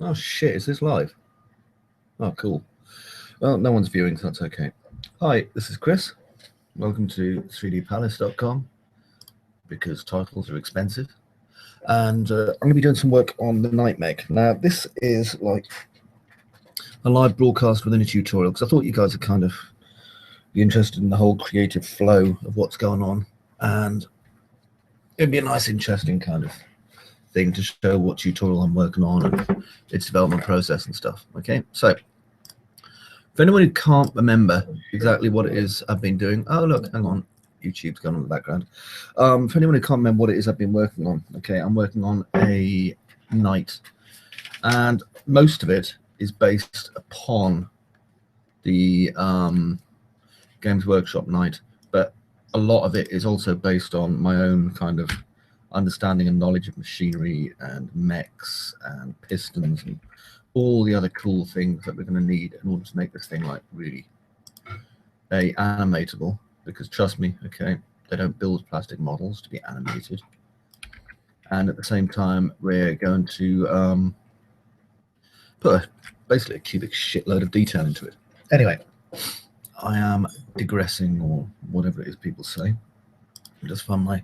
Oh shit, is this live? Oh, cool. Well, no one's viewing, so that's okay. Hi, this is Chris. Welcome to 3d-palace.com, because titles are expensive. And I'm going to be doing some work on the Knight Mech. Now, this is like a live broadcast within a tutorial, because I thought you guys would kind of be interested in the whole creative flow of what's going on. And it'd be a nice, interesting kind of thing to show what tutorial I'm working on and its development process and stuff. Okay, so for anyone who can't remember exactly what it is I've been doing, oh look, hang on, YouTube's going on in the background. For anyone who can't remember what it is I've been working on, okay, I'm working on a Knight, and most of it is based upon the Games Workshop Knight, but a lot of it is also based on my own kind of understanding and knowledge of machinery and mechs and pistons and all the other cool things that we're going to need in order to make this thing like really animatable, because trust me, okay, they don't build plastic models to be animated. And at the same time, we're going to put basically a cubic shitload of detail into it. Anyway, I am digressing, or whatever it is people say. I just found my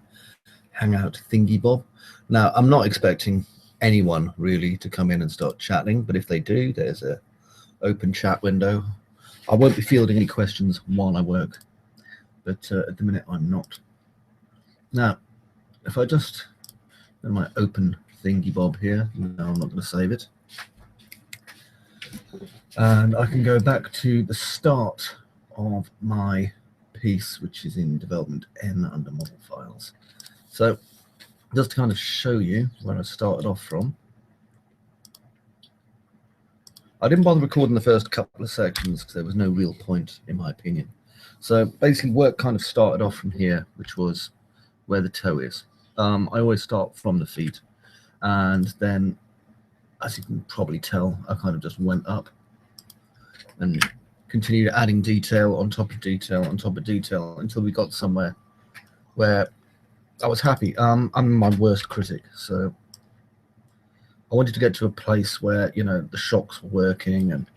Hangout thingy bob. Now, I'm not expecting anyone really to come in and start chatting, but if they do, there's a open chat window. I won't be fielding any questions while I work, but at the minute I'm not. Now, if I just in my open thingy bob here, no, I'm not going to save it, and I can go back to the start of my piece, which is in development N under model files. So just to kind of show you where I started off from, I didn't bother recording the first couple of sections because there was no real point, in my opinion. So basically work kind of started off from here, which was where the toe is. I always start from the feet, and then, as you can probably tell, I kind of just went up and continued adding detail on top of detail on top of detail until we got somewhere where I was happy. I'm my worst critic, so I wanted to get to a place where, you know, the shocks were working and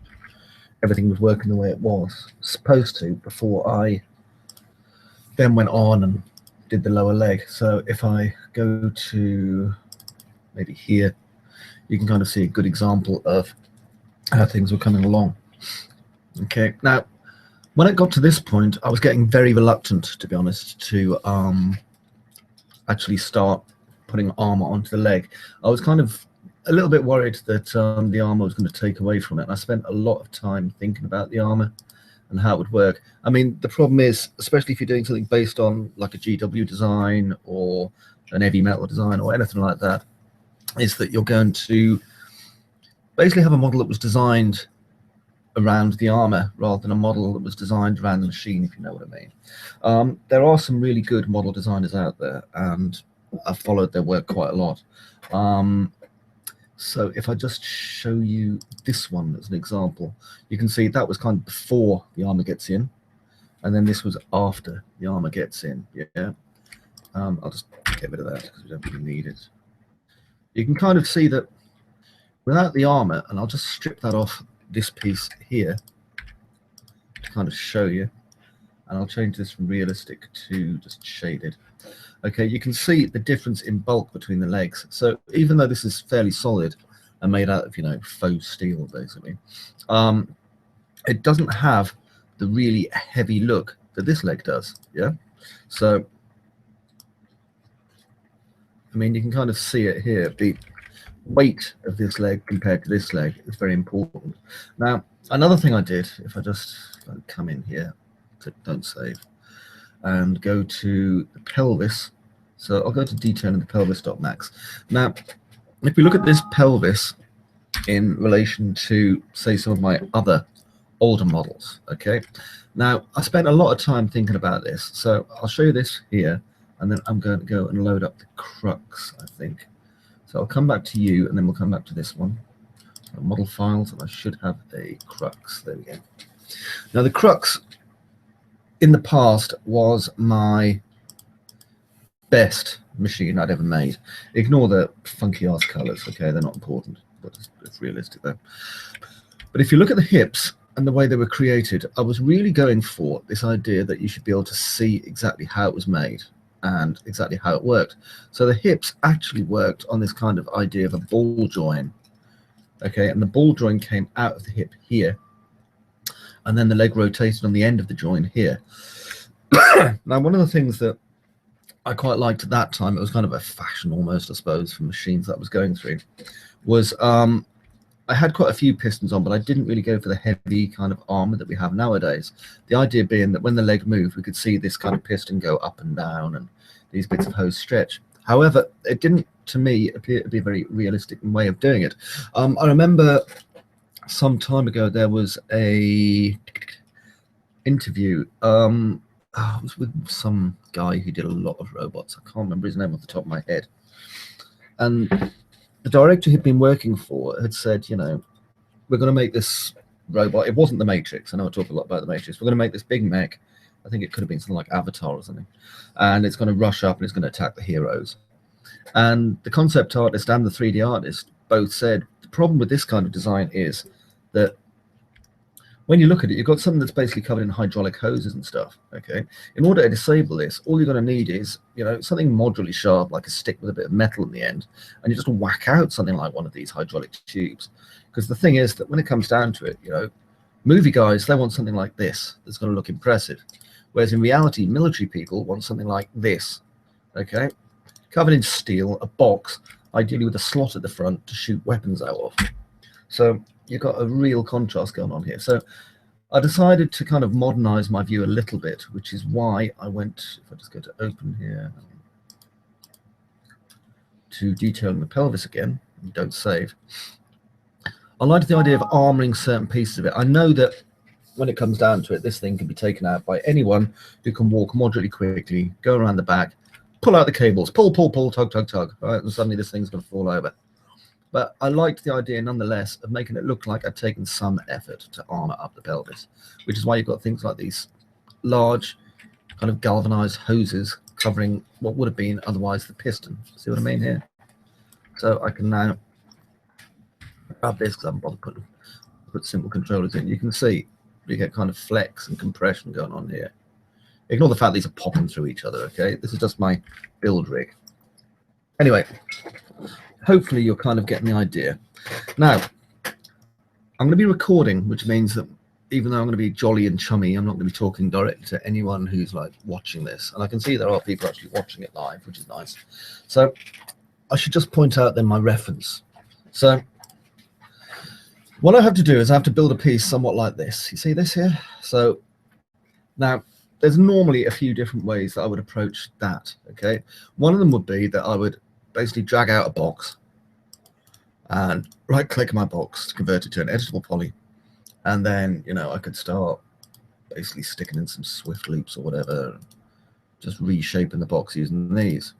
everything was working the way it was supposed to before I then went on and did the lower leg. So if I go to maybe here, you can kind of see a good example of how things were coming along. Okay, now when it got to this point, I was getting very reluctant, to be honest, to actually start putting armor onto the leg. I was kind of a little bit worried that the armor was going to take away from it. And I spent a lot of time thinking about the armor and how it would work. I mean, the problem is, especially if you're doing something based on like a GW design or an heavy metal design or anything like that, is that you're going to basically have a model that was designed around the armor rather than a model that was designed around the machine, if you know what I mean. There are some really good model designers out there, and I've followed their work quite a lot. So if I just show you this one as an example, you can see that was kind of before the armor gets in, and then this was after the armor gets in. Yeah, I'll just get rid of that because we don't really need it. You can kind of see that without the armor, and I'll just strip that off this piece here to kind of show you, and I'll change this from realistic to just shaded. Okay, you can see the difference in bulk between the legs. So even though this is fairly solid and made out of, you know, faux steel basically, it doesn't have the really heavy look that this leg does. Yeah, so I mean, you can kind of see it here. The weight of this leg compared to this leg is very important. Now, another thing I did, if I just come in here, don't save, and go to the pelvis. So I'll go to detail in the pelvis.max. Now, if we look at this pelvis in relation to, say, some of my other older models, okay? Now, I spent a lot of time thinking about this. So I'll show you this here, and then I'm going to go and load up the crux, I think. So I'll come back to you, and then we'll come back to this one. Model files, and I should have a crux. There we go. Now, the crux in the past was my best machine I'd ever made. Ignore the funky ass colors, okay? They're not important. but it's realistic though. But if you look at the hips and the way they were created, I was really going for this idea that you should be able to see exactly how it was made and exactly how it worked. So the hips actually worked on this kind of idea of a ball join, okay, and the ball join came out of the hip here, and then the leg rotated on the end of the join here. Now, one of the things that I quite liked at that time, it was kind of a fashion almost, I suppose, for machines that I was going through, was I had quite a few pistons on, but I didn't really go for the heavy kind of armor that we have nowadays. The idea being that when the leg moved, we could see this kind of piston go up and down and these bits of hose stretch. However, it didn't, to me, appear to be a very realistic way of doing it. I remember some time ago there was a interview. I was with some guy who did a lot of robots. I can't remember his name off the top of my head. And the director he'd been working for had said, you know, we're going to make this robot. It wasn't the Matrix. I know I talk a lot about the Matrix. We're going to make this big mech. I think it could have been something like Avatar or something. And it's going to rush up and it's going to attack the heroes. And the concept artist and the 3D artist both said, the problem with this kind of design is that when you look at it, you've got something that's basically covered in hydraulic hoses and stuff, okay? In order to disable this, all you're going to need is, you know, something modularly sharp, like a stick with a bit of metal in the end, and you just whack out something like one of these hydraulic tubes. Because the thing is that when it comes down to it, you know, movie guys, they want something like this that's going to look impressive. Whereas in reality, military people want something like this, okay? Covered in steel, a box, ideally with a slot at the front to shoot weapons out of. So you've got a real contrast going on here. So I decided to kind of modernize my view a little bit, which is why I went, if I just go to open here, to detailing the pelvis again, and don't save. I like the idea of armoring certain pieces of it. I know that when it comes down to it, this thing can be taken out by anyone who can walk moderately quickly, go around the back, pull out the cables, pull, tug, tug, tug, right? And suddenly this thing's going to fall over. But I liked the idea, nonetheless, of making it look like I'd taken some effort to armor up the pelvis, which is why you've got things like these large kind of galvanized hoses covering what would have been otherwise the piston. See what I mean here? So I can now grab this because I haven't bothered put simple controllers in. You can see you get kind of flex and compression going on here. Ignore the fact these are popping through each other, okay? This is just my build rig. Anyway, hopefully you're kind of getting the idea. Now, I'm going to be recording, which means that even though I'm going to be jolly and chummy, I'm not going to be talking directly to anyone who's like watching this. And I can see there are people actually watching it live, which is nice. So I should just point out then my reference. So what I have to do is I have to build a piece somewhat like this. You see this here? So now there's normally a few different ways that I would approach that, okay? One of them would be that I would basically drag out a box and right-click my box to convert it to an editable poly. And then, you know, I could start basically sticking in some swift loops or whatever, just reshaping the box using these.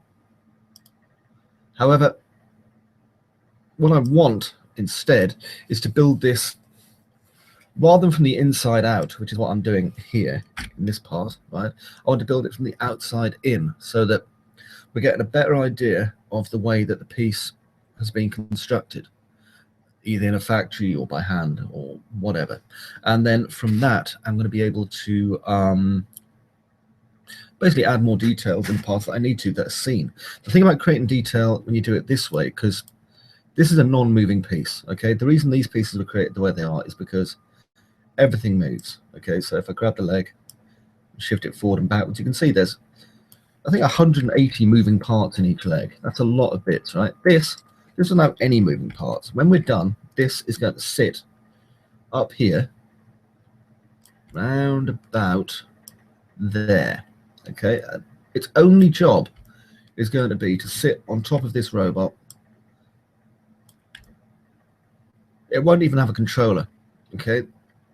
However, what I want instead is to build this rather than from the inside out, which is what I'm doing here in this part, right? I want to build it from the outside in so that we're getting a better idea of the way that the piece has been constructed, either in a factory or by hand or whatever. And then from that, I'm going to be able to basically add more details in parts that I need to that are seen. The thing about creating detail when you do it this way, because this is a non-moving piece, okay? The reason these pieces were created the way they are is because everything moves, okay? So if I grab the leg, shift it forward and backwards, you can see there's, I think, 180 moving parts in each leg. That's a lot of bits, right? This doesn't have any moving parts. When we're done, this is going to sit up here, round about there, okay? Its only job is going to be to sit on top of this robot. It won't even have a controller, okay?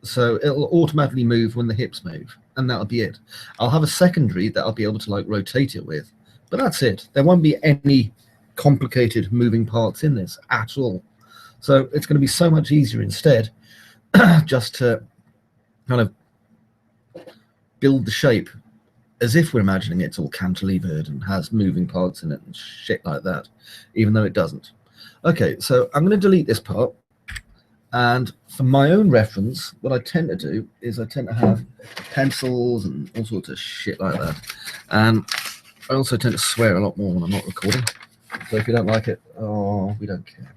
So it'll automatically move when the hips move, and that'll be it. I'll have a secondary that I'll be able to like rotate it with, but that's it. There won't be any complicated moving parts in this at all. So it's going to be so much easier instead just to kind of build the shape as if we're imagining it's all cantilevered and has moving parts in it and shit like that, even though it doesn't. Okay, so I'm going to delete this part. And for my own reference, what I tend to do is I tend to have pencils and all sorts of shit like that. And I also tend to swear a lot more when I'm not recording. So if you don't like it, oh, we don't care.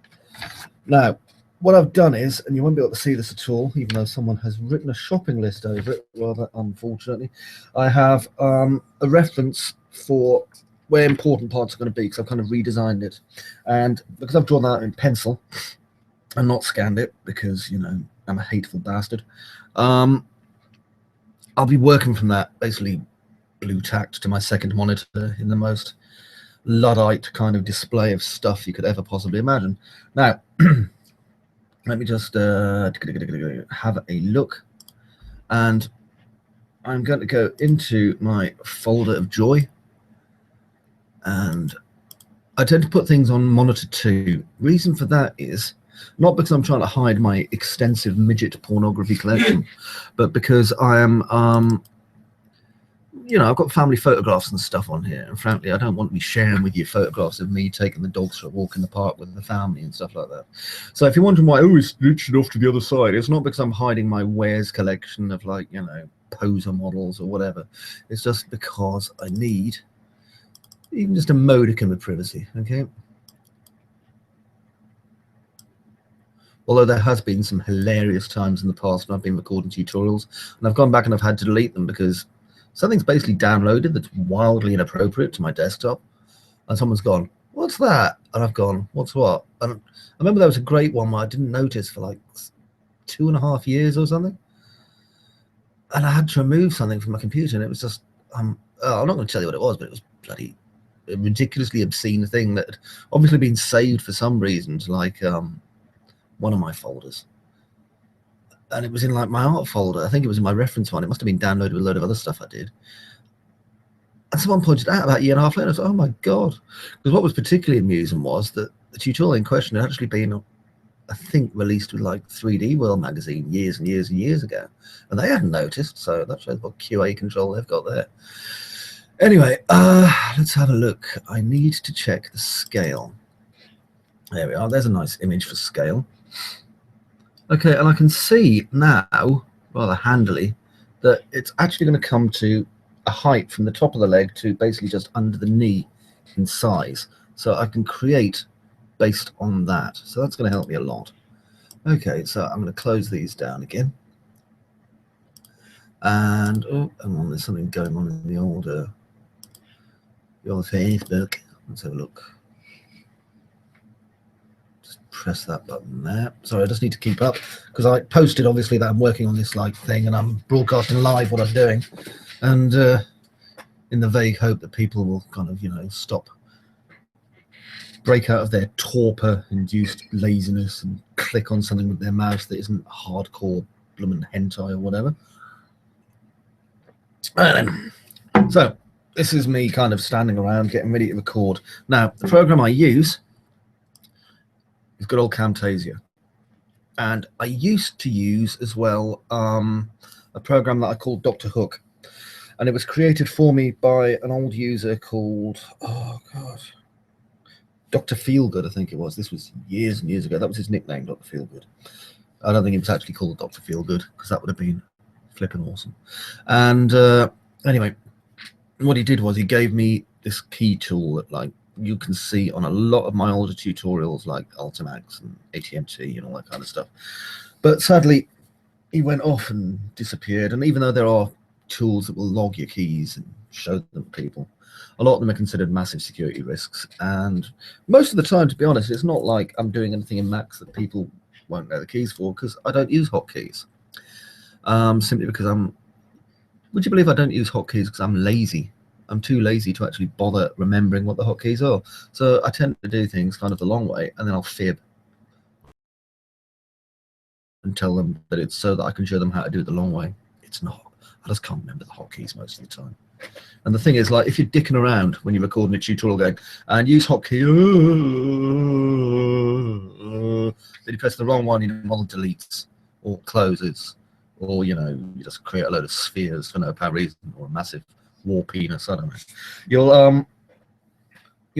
Now, what I've done is, and you won't be able to see this at all, even though someone has written a shopping list over it, rather unfortunately, I have a reference for where important parts are going to be, because I've kind of redesigned it. And because I've drawn that out in pencil and not scanned it, because, you know, I'm a hateful bastard, I'll be working from that, basically blue tacked to my second monitor in the most Luddite kind of display of stuff you could ever possibly imagine. Now, let me just have a look, and I'm going to go into my folder of joy, and I tend to put things on monitor 2. Reason for that is not because I'm trying to hide my extensive midget pornography collection, but because I am you know, I've got family photographs and stuff on here, and frankly, I don't want to be sharing with you photographs of me taking the dogs for a walk in the park with the family and stuff like that. So if you're wondering why I always reach it off to the other side, it's not because I'm hiding my wares collection of, like, you know, poser models or whatever. It's just because I need even just a modicum of privacy, okay? Although there has been some hilarious times in the past when I've been recording tutorials, and I've gone back and I've had to delete them because something's basically downloaded that's wildly inappropriate to my desktop, and someone's gone, "What's that?" And I've gone, "What's what?" And I remember there was a great one where I didn't notice for like 2.5 years or something, and I had to remove something from my computer, and it was just I'm not going to tell you what it was, but it was bloody a ridiculously obscene thing that had obviously been saved for some reason to, like, one of my folders. And it was in, like, my art folder. I think it was in my reference one. It must have been downloaded with a load of other stuff I did. And someone pointed out about a year and a half later. I was like, oh my God. Because what was particularly amusing was that the tutorial in question had actually been, I think, released with, like, 3D World magazine years and years and years ago. And they hadn't noticed. So that shows what QA control they've got there. Anyway, let's have a look. I need to check the scale. There we are. There's a nice image for scale. Okay, and I can see now, rather handily, that it's actually going to come to a height from the top of the leg to basically just under the knee in size. So I can create based on that. So that's going to help me a lot. Okay, so I'm going to close these down again. And, oh, hang on, there's something going on in the old Facebook. Let's have a look. Press that button there. Sorry, I just need to keep up because I posted obviously that I'm working on this, like, thing, and I'm broadcasting live what I'm doing, and in the vague hope that people will kind of, you know, break out of their torpor-induced laziness and click on something with their mouse that isn't hardcore bloomin' hentai or whatever. So this is me kind of standing around getting ready to record. Now, the program I use is good old Camtasia, and I used to use as well a program that I called Dr. Hook, and it was created for me by an old user called, oh god, Dr. Feelgood, I think it was. This was years and years ago. That was his nickname, Dr. Feelgood. I don't think it was actually called Dr. Feelgood, because that would have been flipping awesome. And anyway, what he did was he gave me this key tool that, like, you can see on a lot of my older tutorials, like Ultimax and ATMT and all that kind of stuff. But sadly, he went off and disappeared. And even though there are tools that will log your keys and show them to people, a lot of them are considered massive security risks. And most of the time, to be honest, it's not like I'm doing anything in Macs that people won't know the keys for, because I don't use hotkeys. Simply because would you believe I don't use hotkeys because I'm lazy? I'm too lazy to actually bother remembering what the hotkeys are. So I tend to do things kind of the long way, and then I'll fib and tell them that it's so that I can show them how to do it the long way. It's not. I just can't remember the hotkeys most of the time. And the thing is, like, if you're dicking around when you're recording a tutorial going, and use hotkey, then you press the wrong one, your model deletes or closes, or, you know, you just create a load of spheres for no apparent reason, or a massive war penis, I don't know. You'll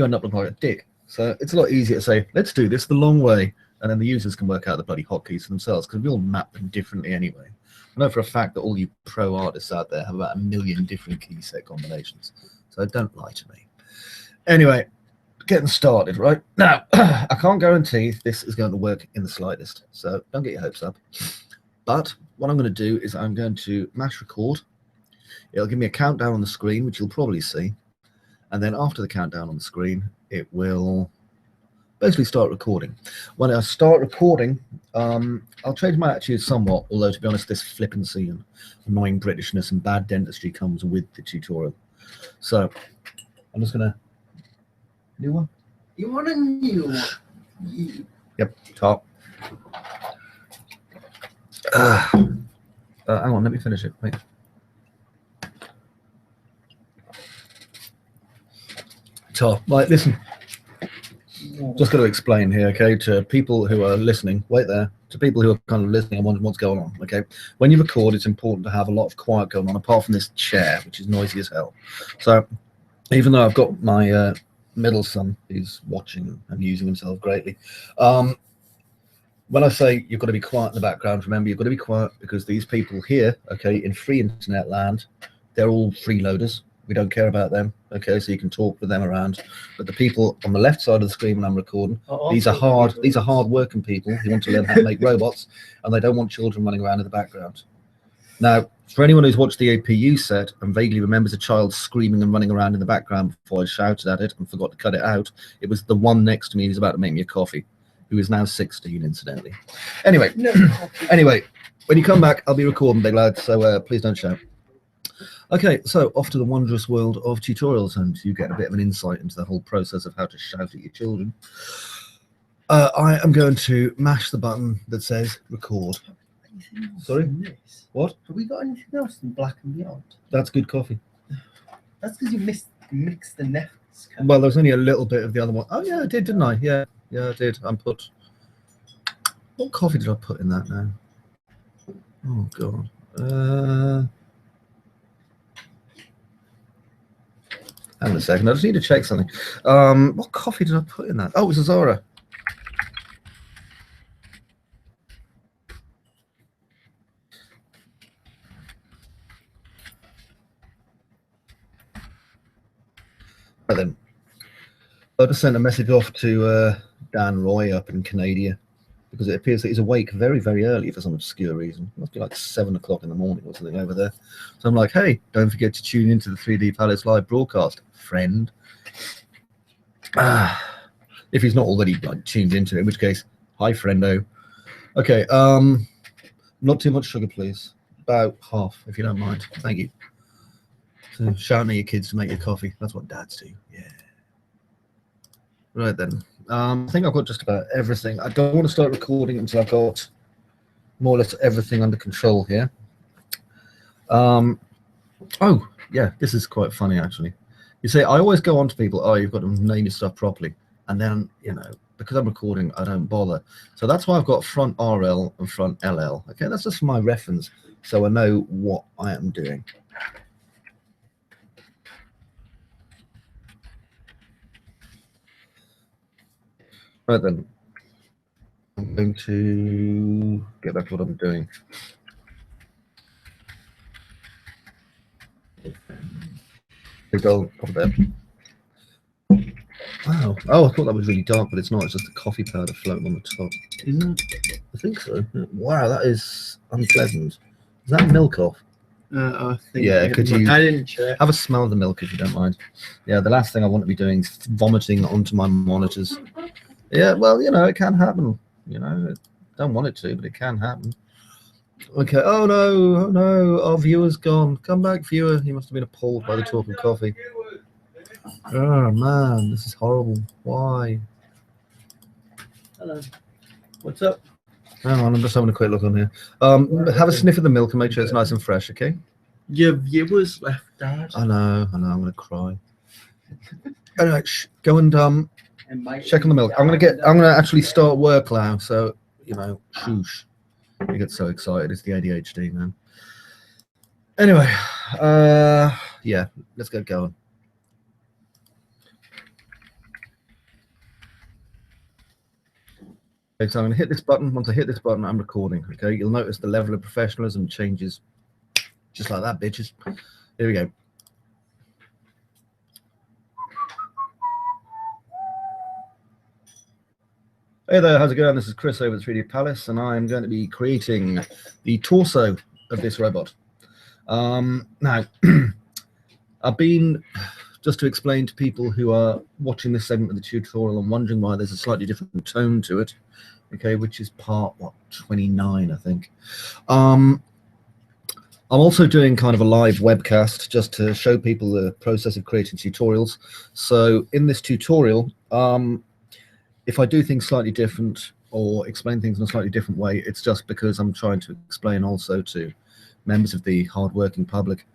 end up looking like a dick. So it's a lot easier to say, let's do this the long way, and then the users can work out the bloody hotkeys for themselves, because we all map them differently anyway. I know for a fact that all you pro artists out there have about 1 million different key set combinations, so don't lie to me. Anyway, getting started right now. I can't guarantee this is going to work in the slightest, so don't get your hopes up. But what I'm going to do is I'm going to mash record. It'll give me a countdown on the screen, which you'll probably see, and then after the countdown on the screen, it will basically start recording. When I start recording, I'll change my attitude somewhat, although to be honest, this flippancy and annoying Britishness and bad dentistry comes with the tutorial. So I'm just gonna new one. You want a new one? Yep, top. Hang on, let me finish it. Wait. Top. Right, listen. Just got to explain here, okay, to people who are listening, wait there, to people who are kind of listening and wondering what's going on, okay? When you record, it's important to have a lot of quiet going on, apart from this chair, which is noisy as hell. So even though I've got my middle son who's watching and amusing himself greatly, when I say you've got to be quiet in the background, remember, you've got to be quiet because these people here, okay, in free internet land, they're all freeloaders. We don't care about them, okay, so you can talk with them around. But the people on the left side of the screen when I'm recording, these are hard working people who want to learn how to make robots, and they don't want children running around in the background. Now, for anyone who's watched the APU set and vaguely remembers a child screaming and running around in the background before I shouted at it and forgot to cut it out, it was the one next to me who's about to make me a coffee, who is now 16, incidentally. Anyway, anyway, when you come back, I'll be recording, big lad, so please don't shout. Okay, so off to the wondrous world of tutorials, and you get a bit of an insight into the whole process of how to shout at your children. I am going to mash the button that says record. Sorry? What? Have we got anything else in Black and Beyond? That's good coffee. That's because you mixed the nefts. Well, there's only a little bit of the other one. Oh, yeah, I did, didn't I? Yeah, I did. What coffee did I put in that now? Oh, God. Hang on a second, I just need to check something. What coffee did I put in that? Oh, it was a Zara. Right then, I just sent a message off to Dan Roy up in Canada, because it appears that he's awake very, very early for some obscure reason. It must be like 7 o'clock in the morning or something over there. So I'm like, hey, don't forget to tune into the 3D-palace live broadcast, friend. If he's not already like tuned into it, in which case, hi, friendo. Okay, not too much sugar, please. About half, if you don't mind. Thank you. So shouting at your kids to make your coffee. That's what dads do. Yeah. Right then. I think I've got just about everything. I don't want to start recording until I've got more or less everything under control here. Oh, yeah, this is quite funny, actually. You see, I always go on to people, oh, you've got to name your stuff properly. And then, you know, because I'm recording, I don't bother. So that's why I've got front RL and front LL. Okay, that's just for my reference, so I know what I am doing. Right then, I'm going to get back to what I'm doing. Big old coffee there. Wow. Oh, I thought that was really dark, but it's not. It's just the coffee powder floating on the top. Isn't it? I think so. Wow, that is unpleasant. Is that milk off? I think. Yeah, could you I didn't check. have a smell of the milk if you don't mind? Yeah, the last thing I want to be doing is vomiting onto my monitors. Yeah, well, you know, it can happen. You know, I don't want it to, but it can happen. Okay. Oh no, our viewer's gone. Come back, viewer. He must have been appalled by the talk of coffee. Oh man, this is horrible. Why? Hello. What's up? Hang on, I'm just having a quick look on here. Have a sniff of the milk and make sure it's nice and fresh, okay? Your viewers left, Dad. I know, I'm gonna cry. Anyway, go and check on the milk. I'm gonna actually start work now, so you know, shoosh. You get so excited, it's the ADHD, man. Anyway, yeah, let's get going. Okay, so I'm going to hit this button. Once I hit this button, I'm recording. Okay, you'll notice the level of professionalism changes just like that, bitches. Here we go. Hey there, how's it going? This is Chris over at 3d-palace, and I'm going to be creating the torso of this robot. Now, I've been, just to explain to people who are watching this segment of the tutorial and wondering why there's a slightly different tone to it, okay, which is part, 29, I think. I'm also doing kind of a live webcast just to show people the process of creating tutorials. So in this tutorial, if I do things slightly different or explain things in a slightly different way, it's just because I'm trying to explain also to members of the hard-working public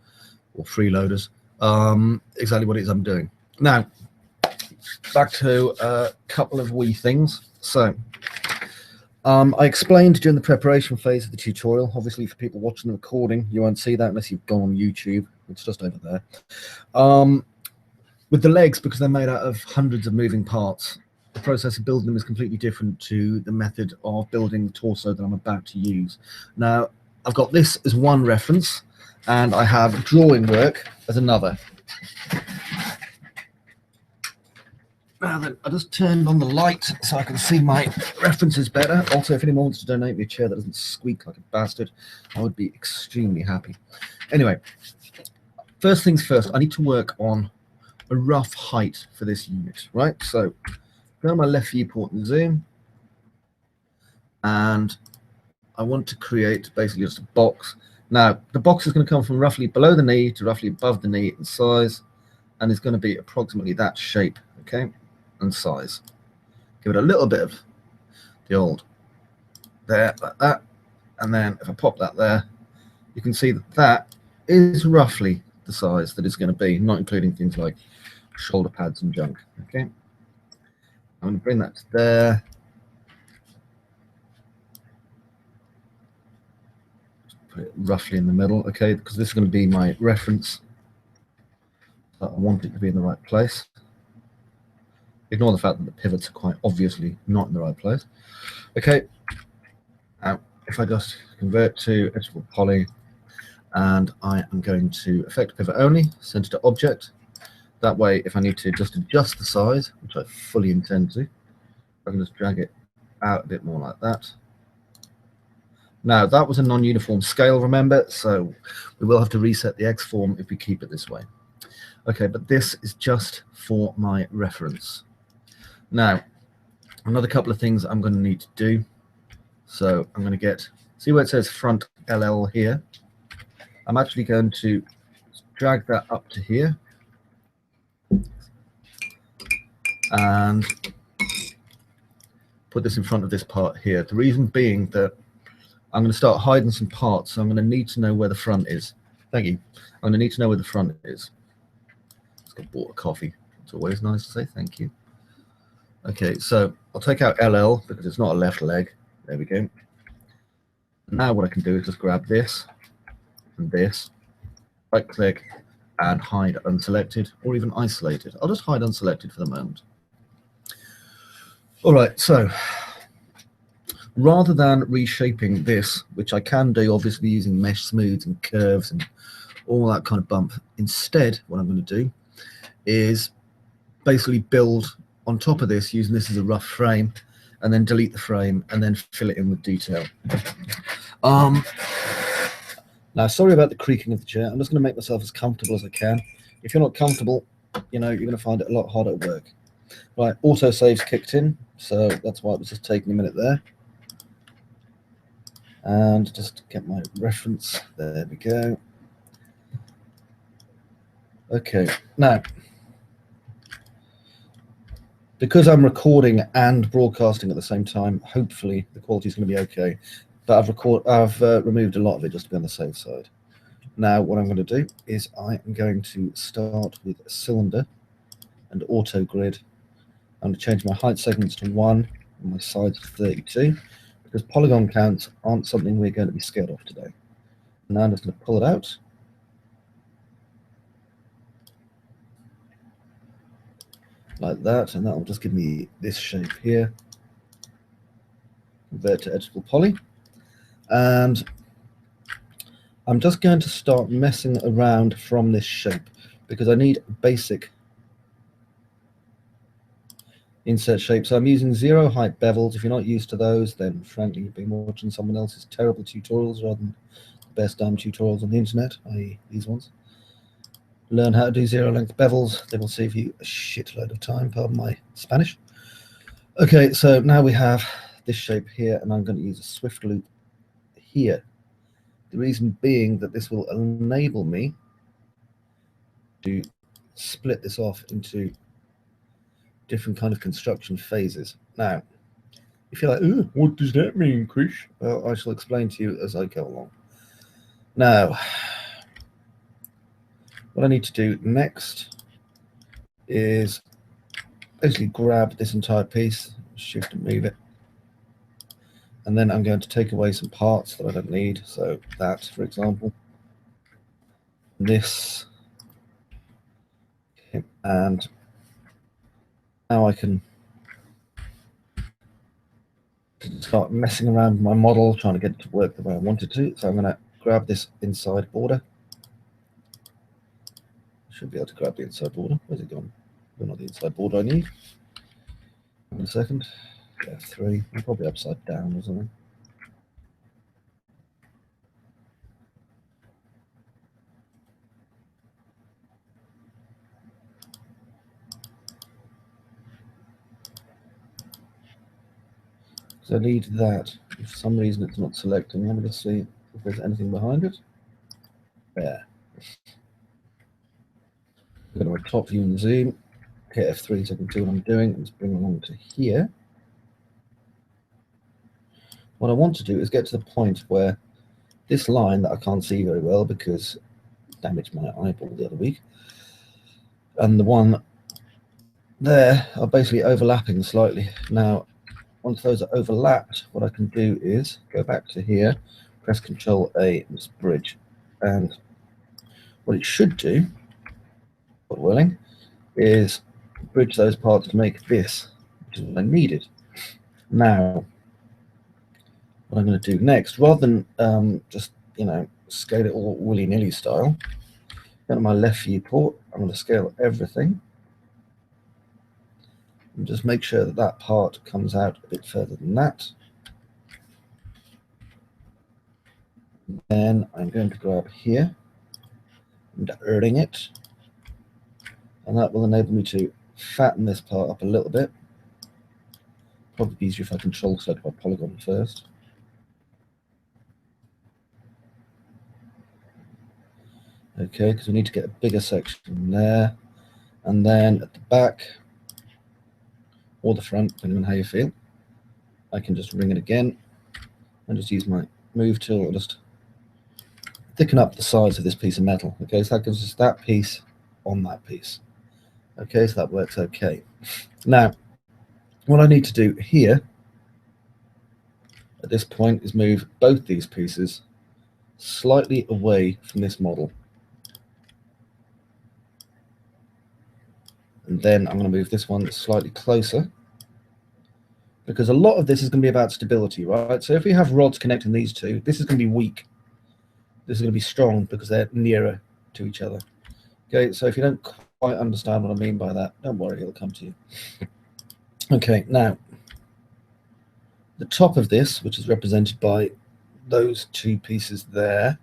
or freeloaders exactly what it is I'm doing. Now, back to a couple of wee things. So, I explained during the preparation phase of the tutorial, obviously for people watching the recording, you won't see that unless you've gone on YouTube. It's just over there. With the legs, because they're made out of hundreds of moving parts, the process of building them is completely different to the method of building the torso that I'm about to use. Now, I've got this as one reference, and I have drawing work as another. Now then, I just turned on the light so I can see my references better. Also, if anyone wants to donate me a chair that doesn't squeak like a bastard, I would be extremely happy. Anyway, first things first, I need to work on a rough height for this unit, right? So, go on my left viewport and zoom, and I want to create basically just a box. Now, the box is going to come from roughly below the knee to roughly above the knee in size, and it's going to be approximately that shape, okay, and size. Give it a little bit of the old there, like that, and then if I pop that there, you can see that that is roughly the size that it's going to be, not including things like shoulder pads and junk, okay. I'm going to bring that to there. Put it roughly in the middle, okay, because this is going to be my reference. I want it to be in the right place. Ignore the fact that the pivots are quite obviously not in the right place. Okay, now if I just convert to editable poly, and I am going to effect pivot only, center to object. That way, if I need to just adjust the size, which I fully intend to, I can just drag it out a bit more like that. Now, that was a non-uniform scale, remember, so we will have to reset the X form if we keep it this way. Okay, but this is just for my reference. Now, another couple of things I'm going to need to do. So I'm going to see where it says front LL here. I'm actually going to drag that up to here. And put this in front of this part here. The reason being that I'm going to start hiding some parts, so I'm going to need to know where the front is. Thank you. I'm going to need to know where the front is. Let's get bought a coffee. It's always nice to say thank you. Okay, so I'll take out LL because it's not a left leg. There we go. Now what I can do is just grab this and this, right click, and hide unselected or even isolated. I'll just hide unselected for the moment. All right, so rather than reshaping this, which I can do obviously using mesh smooths and curves and all that kind of bump, instead what I'm going to do is basically build on top of this using this as a rough frame, and then delete the frame and then fill it in with detail. Now, sorry about the creaking of the chair. I'm just going to make myself as comfortable as I can. If you're not comfortable, you know, you're going to find it a lot harder at work. Right, autosave's kicked in, so that's why it was just taking a minute there. And just get my reference. There we go. Okay, now, because I'm recording and broadcasting at the same time, hopefully the quality is going to be okay. But I've removed a lot of it just to be on the safe side. Now, what I'm going to do is I am going to start with a cylinder and auto grid. I'm going to change my height segments to 1 and my sides to 32 because polygon counts aren't something we're going to be scared of today. Now I'm just going to pull it out. Like that, and that will just give me this shape here. convert to editable poly, and I'm just going to start messing around from this shape because I need a basic insert shape. So I'm using 0 height bevels. If you're not used to those, then frankly you've been watching someone else's terrible tutorials rather than the best damn tutorials on the internet, i.e. these ones. Learn how to do 0 length bevels. They will save you a shitload of time, pardon my Spanish. Okay, so now we have this shape here, and I'm going to use a swift loop here. The reason being that this will enable me to split this off into different kind of construction phases. Now, if you're like, "Ooh, what does that mean, Chris?" Well, I shall explain to you as I go along. Now, what I need to do next is basically grab this entire piece, shift and move it, and then I'm going to take away some parts that I don't need. So that, for example, this, and now I can start messing around with my model, trying to get it to work the way I want it to. So I'm going to grab this inside border. Should be able to grab the inside border. Where's it gone? Well, not the inside border I need. In a second. F3. I'm probably upside down or something. So I need that. If for some reason it's not selecting, let me just see if there's anything behind it. There. Go to my top view and zoom. Hit F3 so I can see what I'm doing and just bring it along to here. What I want to do is get to the point where this line that I can't see very well because it damaged my eyeball the other week, and the one there are basically overlapping slightly. Now, once those are overlapped, what I can do is go back to here, press Control A and just bridge. And what it should do, God willing, is bridge those parts to make this, which is what I needed. Now, what I'm going to do next, rather than just, scale it all willy-nilly style, go to my left viewport, I'm going to scale everything. And just make sure that that part comes out a bit further than that. Then I'm going to grab here and ring it. And that will enable me to fatten this part up a little bit. Probably easier if I control select my polygon first. Okay, because we need to get a bigger section there. And then at the back, or the front, depending on how you feel, I can just ring it again and just use my move tool and just thicken up the sides of this piece of metal. Okay, so that gives us that piece on that piece. Okay, so that works okay. Now, what I need to do here at this point is move both these pieces slightly away from this model. And then I'm going to move this one slightly closer, because a lot of this is going to be about stability, right? So if we have rods connecting these two, this is going to be weak. This is going to be strong because they're nearer to each other. Okay, so if you don't quite understand what I mean by that, don't worry, it'll come to you. Okay, now, the top of this, which is represented by those two pieces there.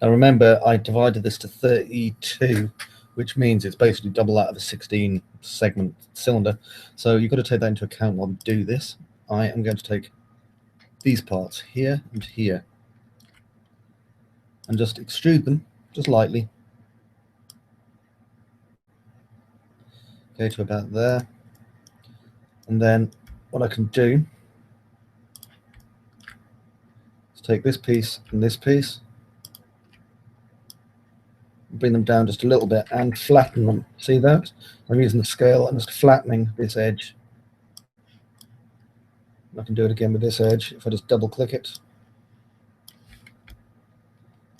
Now remember, I divided this to 32, which means it's basically double that of a 16 segment cylinder. So you've got to take that into account while you do this. I am going to take these parts here and here and just extrude them just lightly. Okay, to about there. And then what I can do is take this piece and this piece, bring them down just a little bit and flatten them. See that? I'm using the scale and just flattening this edge. I can do it again with this edge if I just double click it.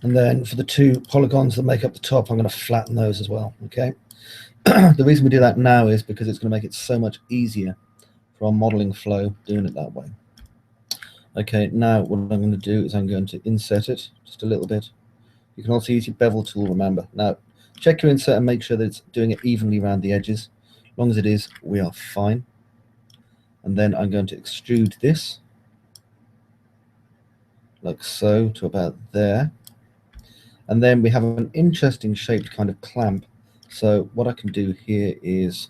And then for the two polygons that make up the top, I'm going to flatten those as well. Okay. The reason we do that now is because it's going to make it so much easier for our modeling flow doing it that way. Okay, now what I'm going to do is I'm going to inset it just a little bit. You can also use your bevel tool, remember. Now, check your insert and make sure that it's doing it evenly around the edges. As long as it is, we are fine. And then I'm going to extrude this, like so, to about there. And then we have an interesting shaped kind of clamp. So what I can do here is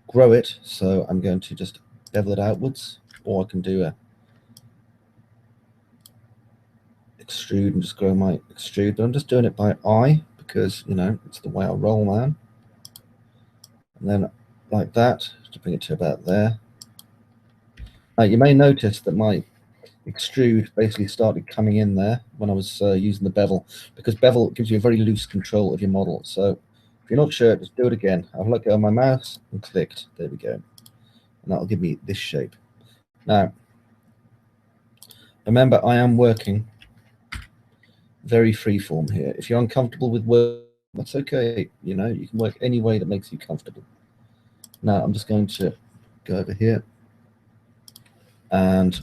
grow it. So I'm going to just bevel it outwards, or I can do a extrude and just grow my extrude. But I'm just doing it by eye because, you know, it's the way I roll, man. And then like that, to bring it to about there. Now you may notice that my extrude basically started coming in there when I was using the bevel, because bevel gives you a very loose control of your model. So if you're not sure, just do it again. I've let go of my mouse and clicked. There we go. And that'll give me this shape. Now, remember, I am working very freeform here. If you're uncomfortable with work, that's okay. You know, you can work any way that makes you comfortable. Now, I'm just going to go over here. And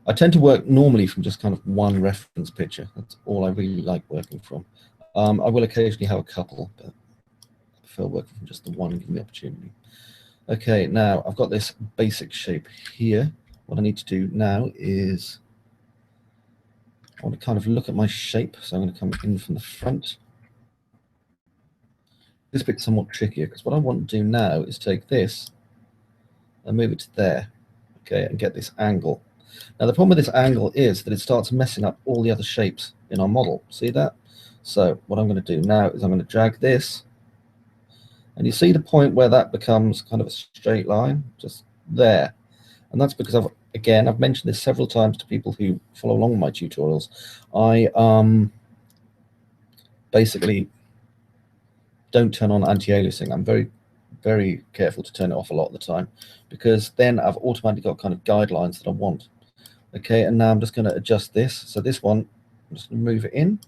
I tend to work normally from just kind of one reference picture. That's all I really like working from. I will occasionally have a couple, but I prefer working from just the one, giving me the opportunity. Okay, now I've got this basic shape here. What I need to do now is I want to kind of look at my shape. So I'm going to come in from the front. This bit's somewhat trickier because what I want to do now is take this and move it to there, okay, and get this angle. Now the problem with this angle is that it starts messing up all the other shapes in our model. See that? So what I'm going to do now is I'm going to drag this, and you see the point where that becomes kind of a straight line, just there. And that's because I've mentioned this several times to people who follow along with my tutorials. I basically don't turn on anti-aliasing. I'm very, very careful to turn it off a lot of the time, because then I've automatically got kind of guidelines that I want. Okay, and now I'm just going to adjust this. So this one, I'm just going to move it in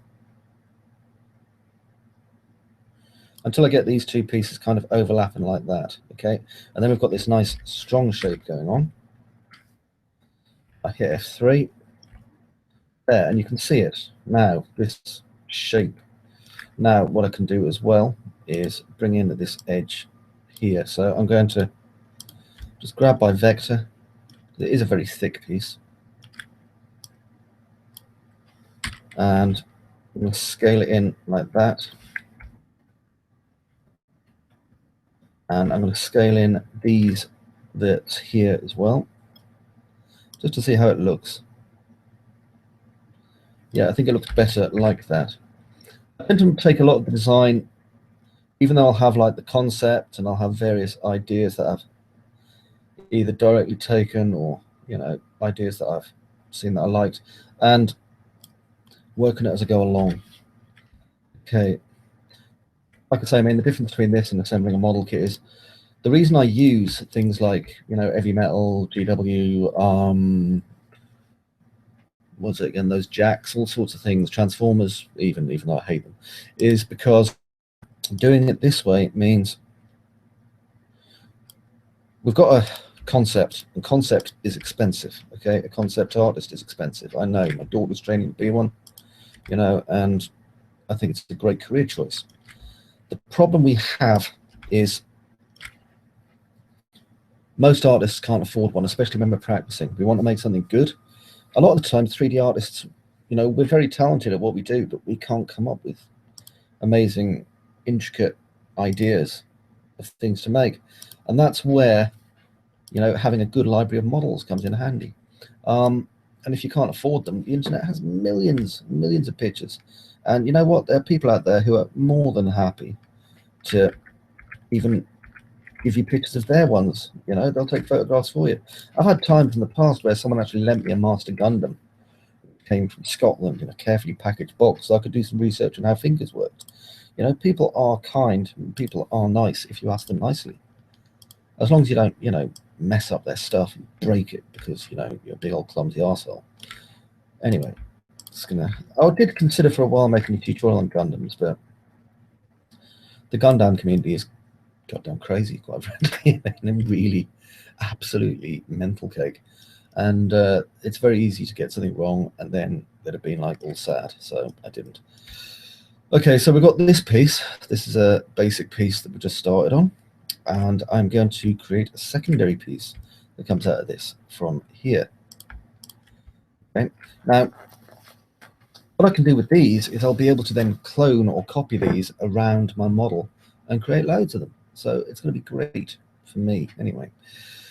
until I get these two pieces kind of overlapping like that. Okay, and then we've got this nice strong shape going on. I hit F3 there, and you can see it now, this shape. Now what I can do as well is bring in this edge here. So I'm going to just grab by vector. It is a very thick piece, and I'm going to scale it in like that. And I'm going to scale in these bits here as well, just to see how it looks. Yeah, I think it looks better like that. I tend to take a lot of the design, even though I'll have like the concept and I'll have various ideas that I've either directly taken or, you know, ideas that I've seen that I liked, and working it as I go along. Okay, like I say, I mean, the difference between this and assembling a model kit is the reason I use things like, you know, heavy metal, GW, what's it again, those jacks, all sorts of things, transformers, even though I hate them, is because doing it this way means we've got a concept, and concept is expensive. Okay, a concept artist is expensive. I know, my daughter's training to be one, you know, and I think it's a great career choice. The problem we have is most artists can't afford one, especially when we're practicing. We want to make something good. A lot of the time, 3D artists, you know, we're very talented at what we do, but we can't come up with amazing, intricate ideas of things to make. And that's where, you know, having a good library of models comes in handy. And if you can't afford them, the internet has millions of pictures. And you know what? There are people out there who are more than happy to even give you pictures of their ones. You know, they'll take photographs for you. I've had times in the past where someone actually lent me a Master Gundam. It came from Scotland in a carefully packaged box, so I could do some research on how fingers worked. You know, people are kind, people are nice if you ask them nicely. As long as you don't, you know, mess up their stuff and break it because, you know, you're a big old clumsy arsehole. Anyway, I did consider for a while making a tutorial on Gundams, but the Gundam community is goddamn crazy, quite frankly. They're really absolutely mental cake. And it's very easy to get something wrong and then they'd have been like all sad, so I didn't. Okay, so we've got this piece. This is a basic piece that we just started on, and I'm going to create a secondary piece that comes out of this from here. Okay, now what I can do with these is I'll be able to then clone or copy these around my model and create loads of them. So it's going to be great for me anyway.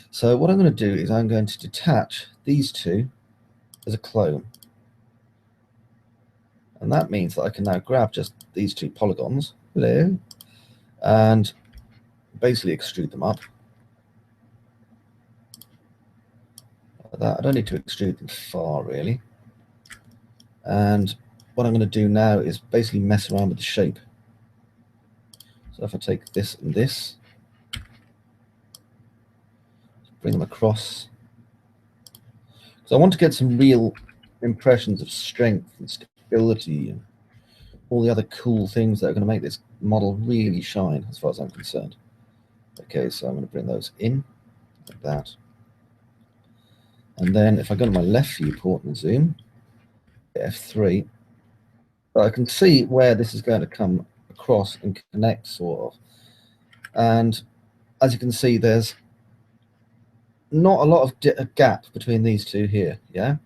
So what I'm going to do is I'm going to detach these two as a clone. And that means that I can now grab just these two polygons, hello, and basically extrude them up. Like that. I don't need to extrude them far, really. And what I'm going to do now is basically mess around with the shape. So if I take this and this, bring them across. So I want to get some real impressions of strength and stability and all the other cool things that are going to make this model really shine, as far as I'm concerned. Okay, so I'm going to bring those in like that. And then if I go to my left viewport and zoom, F3, I can see where this is going to come across and connect, sort of. And as you can see, there's not a lot of gap between these two here, yeah?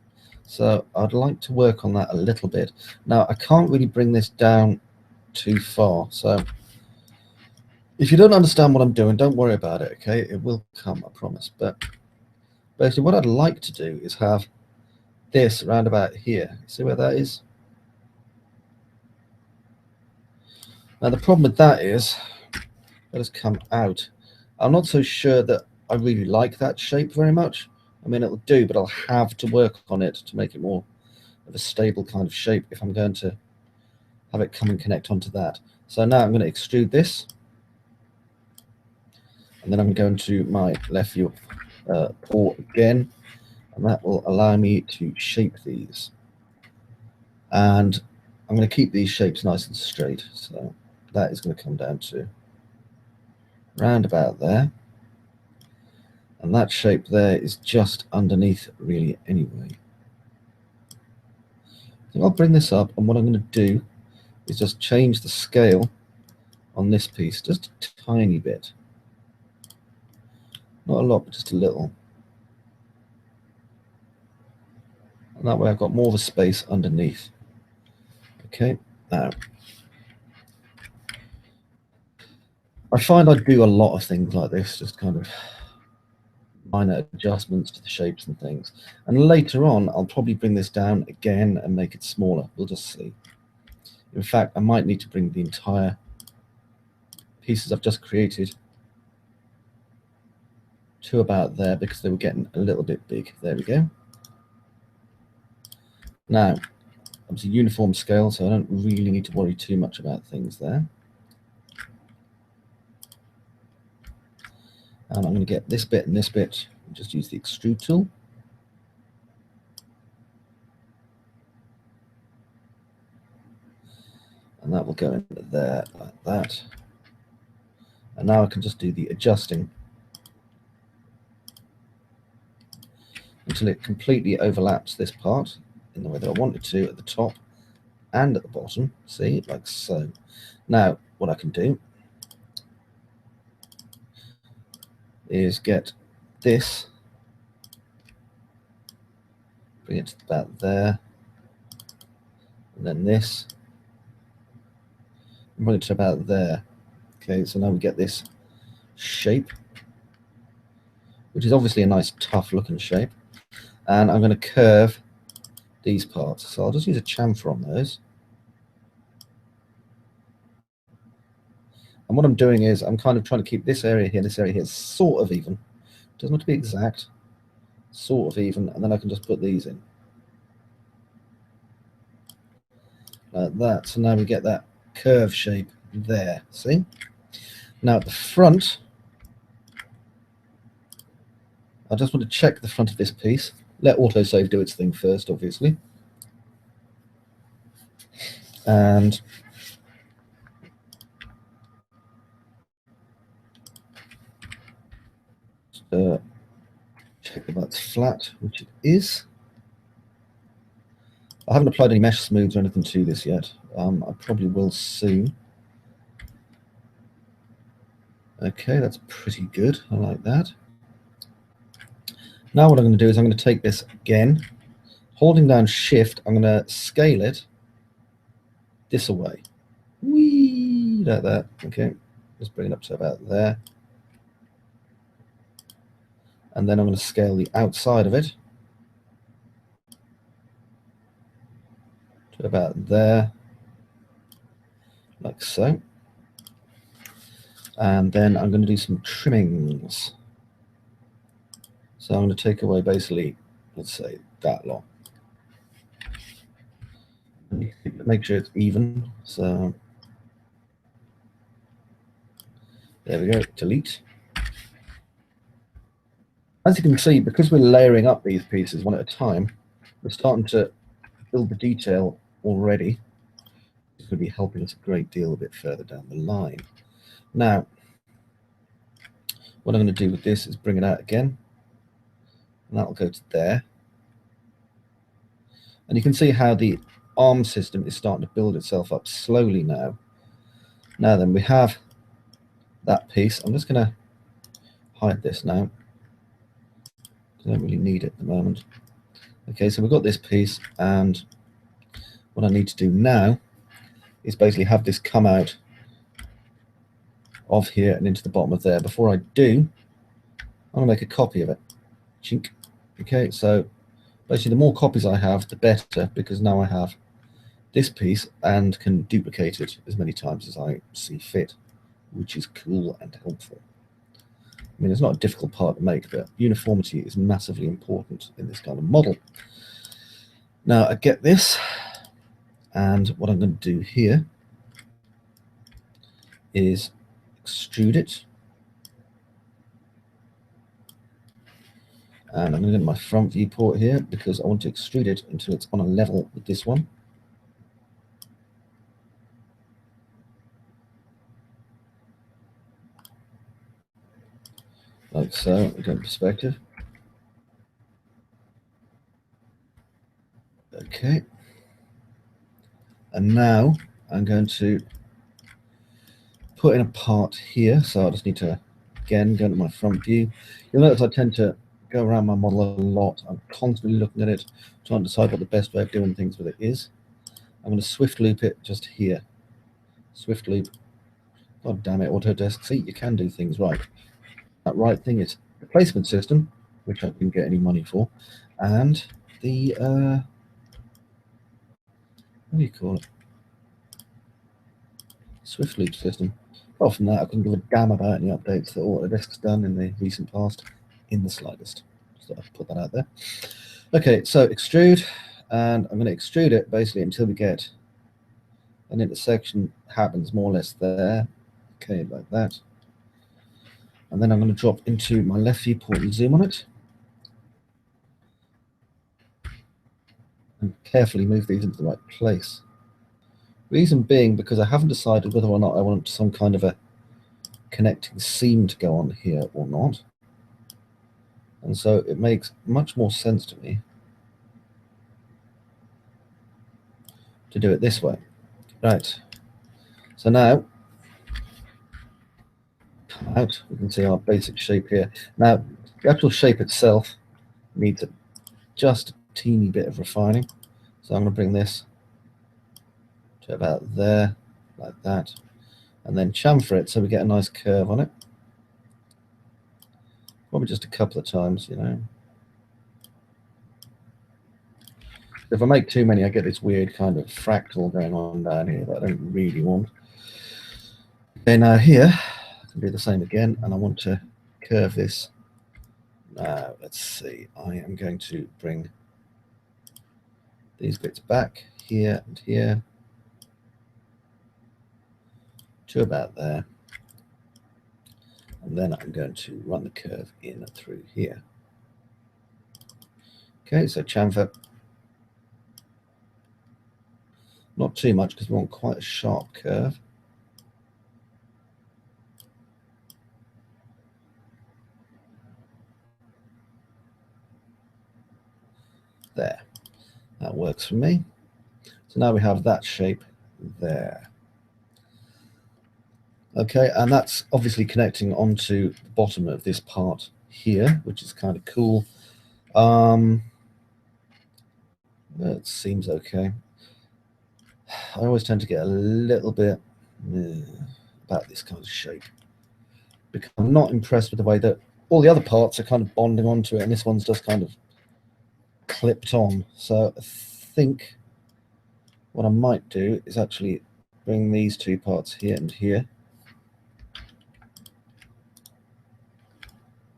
So I'd like to work on that a little bit. Now, I can't really bring this down too far, so if you don't understand what I'm doing, don't worry about it, okay? It will come, I promise. But basically what I'd like to do is have this around about here. See where that is? Now the problem with that is that has come out. I'm not so sure that I really like that shape very much. I mean, it'll do, but I'll have to work on it to make it more of a stable kind of shape if I'm going to have it come and connect onto that. So now I'm going to extrude this, and then I'm going to my left view port again, and that will allow me to shape these. And I'm going to keep these shapes nice and straight. So that is going to come down to round about there. And that shape there is just underneath really anyway. So I'll bring this up, and what I'm going to do is just change the scale on this piece just a tiny bit. Not a lot, but just a little. And that way I've got more of a space underneath. Okay, now I find I do a lot of things like this, just kind of minor adjustments to the shapes and things. And later on, I'll probably bring this down again and make it smaller. We'll just see. In fact, I might need to bring the entire pieces I've just created to about there because they were getting a little bit big. There we go. Now, it's a uniform scale, so I don't really need to worry too much about things there. And I'm going to get this bit and this bit, and just use the extrude tool. And that will go into there like that. And now I can just do the adjusting until it completely overlaps this part in the way that I want it to at the top and at the bottom. See, like so. Now, what I can do is get this, bring it to about there, and then this, and bring it to about there. Okay, so now we get this shape, which is obviously a nice tough looking shape. And I'm going to curve these parts. So I'll just use a chamfer on those. And what I'm doing is I'm kind of trying to keep this area here, this area here sort of even. Doesn't have to be exact, sort of even, and then I can just put these in. Like that. So now we get that curve shape there. See? Now at the front, I just want to check the front of this piece. Let autosave do its thing first, obviously. And check if that's flat, which it is. I haven't applied any mesh smooths or anything to this yet. I probably will soon. Okay, that's pretty good. I like that. Now what I'm going to do is I'm going to take this again, holding down shift, I'm going to scale it this away. Whee, like that. Okay, just bring it up to about there. And then I'm going to scale the outside of it to about there, like so. And then I'm going to do some trimmings. So I'm going to take away basically, let's say, that lot. Make sure it's even. So there we go, delete. As you can see, because we're layering up these pieces one at a time, we're starting to build the detail already. It's going to be helping us a great deal a bit further down the line. Now, what I'm going to do with this is bring it out again, and that'll go to there. And you can see how the arm system is starting to build itself up slowly now. Now then, we have that piece. I'm just going to hide this now. I don't really need it at the moment. Okay, so we've got this piece, and what I need to do now is basically have this come out of here and into the bottom of there. Before I do, I'm going to make a copy of it. Chink. Okay, so basically the more copies I have, the better, because now I have this piece and can duplicate it as many times as I see fit, which is cool and helpful. I mean, it's not a difficult part to make, but uniformity is massively important in this kind of model. Now I get this, and what I'm going to do here is extrude it. And I'm going to get my front viewport here because I want to extrude it until it's on a level with this one. Like so, we go in perspective. Okay. And now I'm going to put in a part here. So I just need to, again, go into my front view. You'll notice I tend to go around my model a lot. I'm constantly looking at it, trying to decide what the best way of doing things with it is. I'm going to swift loop it just here. Swift loop. God damn it, Autodesk. See, you can do things right. That right thing is the placement system, which I didn't get any money for, and the what do you call it? Swift loop system. Apart from that, I couldn't give a damn about any updates that Autodesk's done in the recent past in the slightest. Just thought I'd put that out there. Okay, so extrude, and I'm going to extrude it basically until we get an intersection happens more or less there. Okay, like that. And then I'm going to drop into my left viewport and zoom on it. And carefully move these into the right place. Reason being because I haven't decided whether or not I want some kind of a connecting seam to go on here or not. And so it makes much more sense to me to do it this way. Right. So now, come out, we can see our basic shape here. Now, the actual shape itself needs just a teeny bit of refining. So I'm going to bring this to about there, like that, and then chamfer it so we get a nice curve on it. Probably just a couple of times, you know. If I make too many, I get this weird kind of fractal going on down here that I don't really want. Okay, now here, I can do the same again, and I want to curve this. Now, let's see, I am going to bring these bits back here and here to about there. And then I'm going to run the curve in through here. Okay, so chamfer. Not too much because we want quite a sharp curve. There. That works for me. So now we have that shape there. Okay, and that's obviously connecting onto the bottom of this part here, which is kind of cool. It seems okay. I always tend to get a little bit about this kind of shape, because I'm not impressed with the way that all the other parts are kind of bonding onto it, and this one's just kind of clipped on. So I think what I might do is actually bring these two parts here and here,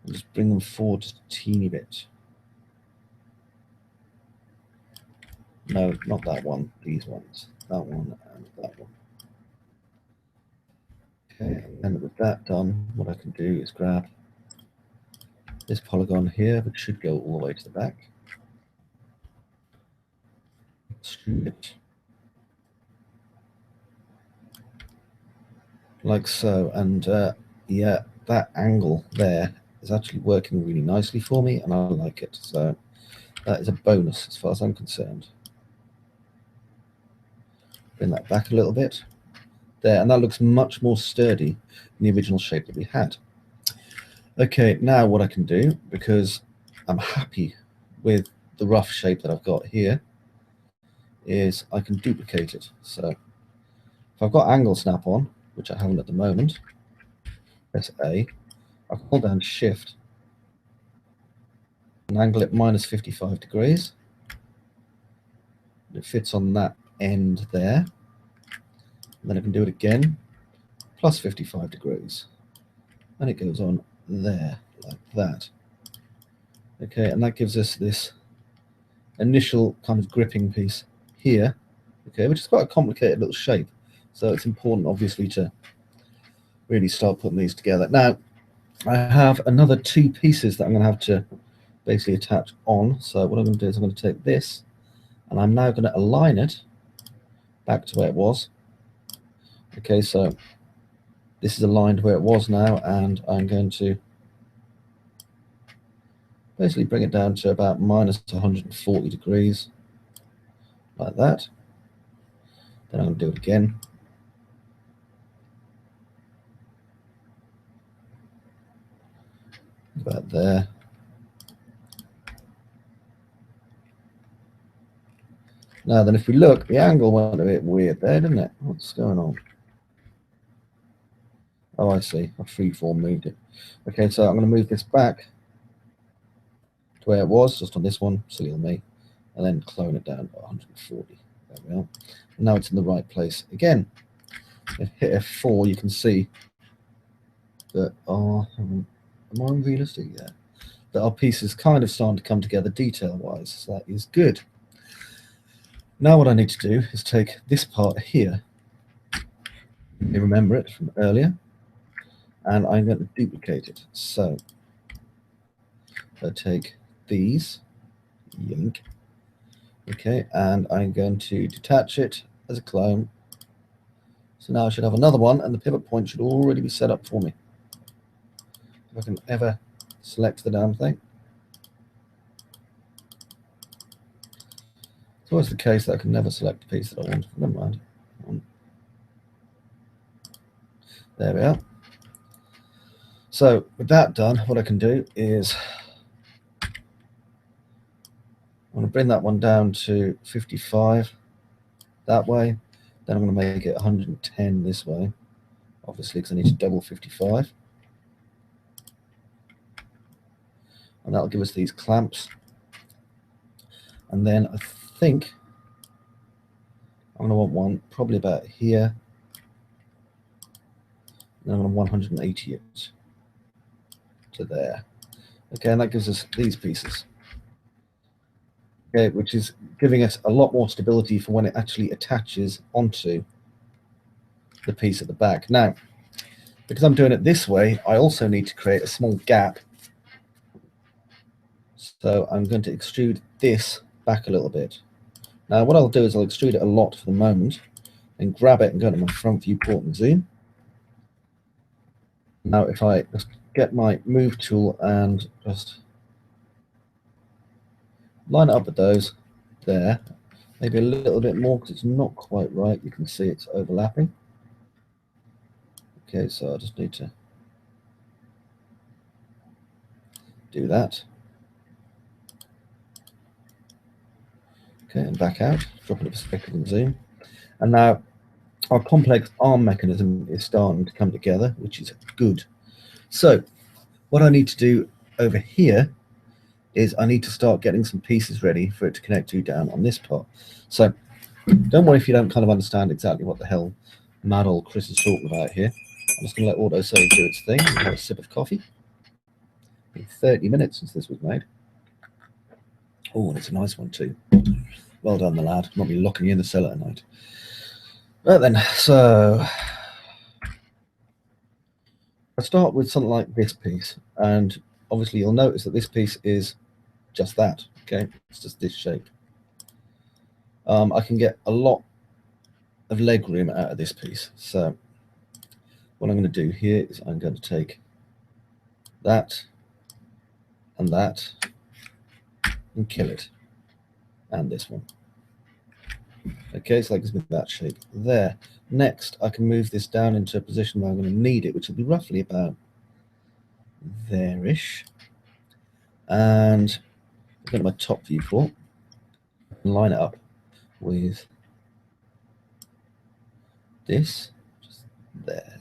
and just bring them forward just a teeny bit. No, not that one, these ones. That one and that one. Okay, and with that done, what I can do is grab this polygon here, which should go all the way to the back. Extrude it. Like so, and yeah, that angle there is actually working really nicely for me, and I like it. So that is a bonus as far as I'm concerned. Bring that back a little bit. There, and that looks much more sturdy than the original shape that we had. Okay, now what I can do, because I'm happy with the rough shape that I've got here, is I can duplicate it. So if I've got angle snap on, which I haven't at the moment, press A, I can hold down Shift and angle it minus 55 degrees. It fits on that end there. And then I can do it again, plus 55 degrees. And it goes on there, like that. Okay, and that gives us this initial kind of gripping piece here, okay, which is quite a complicated little shape. So it's important, obviously, to really start putting these together. Now, I have another two pieces that I'm going to have to basically attach on. So what I'm going to do is I'm going to take this, and I'm now going to align it back to where it was. Okay, so this is aligned where it was now, and I'm going to basically bring it down to about minus 140 degrees, like that. Then I'm going to do it again. About there. Now then, if we look, the angle went a bit weird there, didn't it? What's going on? Oh, I see. I freeform moved it. Okay, so I'm going to move this back to where it was, just on this one, silly on me, and then clone it down to 140. There we are. And now it's in the right place again. If hit F4, you can see that am I unrealistic? Yeah. That our piece is kind of starting to come together detail-wise, so that is good. Now what I need to do is take this part here, you remember it from earlier, and I'm going to duplicate it. So I take these, yank, okay, and I'm going to detach it as a clone. So now I should have another one, and the pivot point should already be set up for me. If I can ever select the damn thing. It's always the case that I can never select the piece that I want. Never mind. There we are. So with that done, what I can do is I'm going to bring that one down to 55 that way. Then I'm going to make it 110 this way, obviously, because I need to double 55. And that'll give us these clamps. And then I think I'm going to want one probably about here. And I'm going to 180 it to there. Okay, and that gives us these pieces. Okay, which is giving us a lot more stability for when it actually attaches onto the piece at the back. Now, because I'm doing it this way, I also need to create a small gap. So I'm going to extrude this back a little bit. Now, what I'll do is I'll extrude it a lot for the moment, and grab it and go to my front viewport and zoom. Now, if I just get my move tool and just line it up with those there. Maybe a little bit more because it's not quite right. You can see it's overlapping. Okay, so I just need to do that. Okay, and back out, drop it a perspective and zoom. And now our complex arm mechanism is starting to come together, which is good. So what I need to do over here is I need to start getting some pieces ready for it to connect to down on this part. So don't worry if you don't kind of understand exactly what the hell mad old Chris is talking about here. I'm just going to let auto save do its thing. Have a sip of coffee. It's been 30 minutes since this was made. Oh, and it's a nice one too. Well done, the lad. Not be locking you in the cellar tonight. Right then, so I start with something like this piece, and obviously you'll notice that this piece is just that. Okay, it's just this shape. I can get a lot of leg room out of this piece. So what I'm going to do here is I'm going to take that and that and kill it, and this one. Okay, so that gives me that shape there. Next, I can move this down into a position where I'm going to need it, which will be roughly about there-ish. And I've got my top viewport and line it up with this, just there.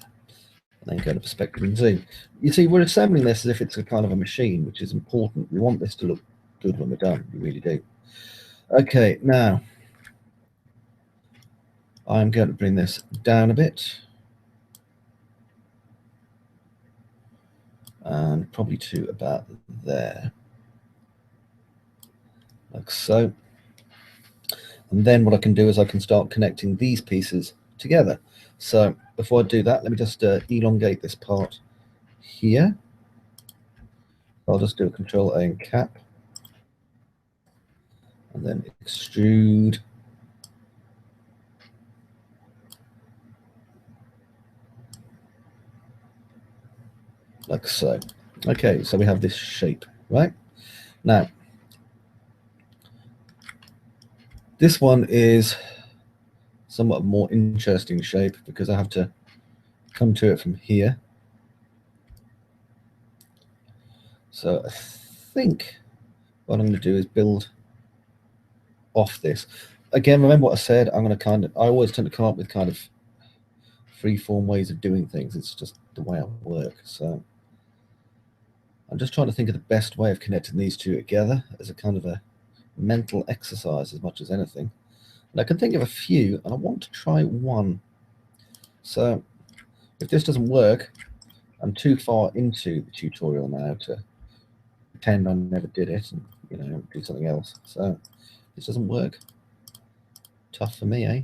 And then go to perspective and zoom. You see, we're assembling this as if it's a kind of a machine, which is important. We want this to look good when we're done. We really do. Okay, now I'm going to bring this down a bit. And probably to about there. Like so. And then what I can do is I can start connecting these pieces together. So before I do that, let me just elongate this part here. I'll just do a Control A and cap. And then extrude. Like so. Okay, so we have this shape, right? Now, this one is somewhat more interesting shape because I have to come to it from here. So I think what I'm going to do is build off this. Again, remember what I said, I always tend to come up with kind of free-form ways of doing things. It's just the way I work. So I'm just trying to think of the best way of connecting these two together as a kind of a mental exercise as much as anything. And I can think of a few, and I want to try one. So if this doesn't work, I'm too far into the tutorial now to pretend I never did it and, you know, do something else. So if this doesn't work, tough for me, eh?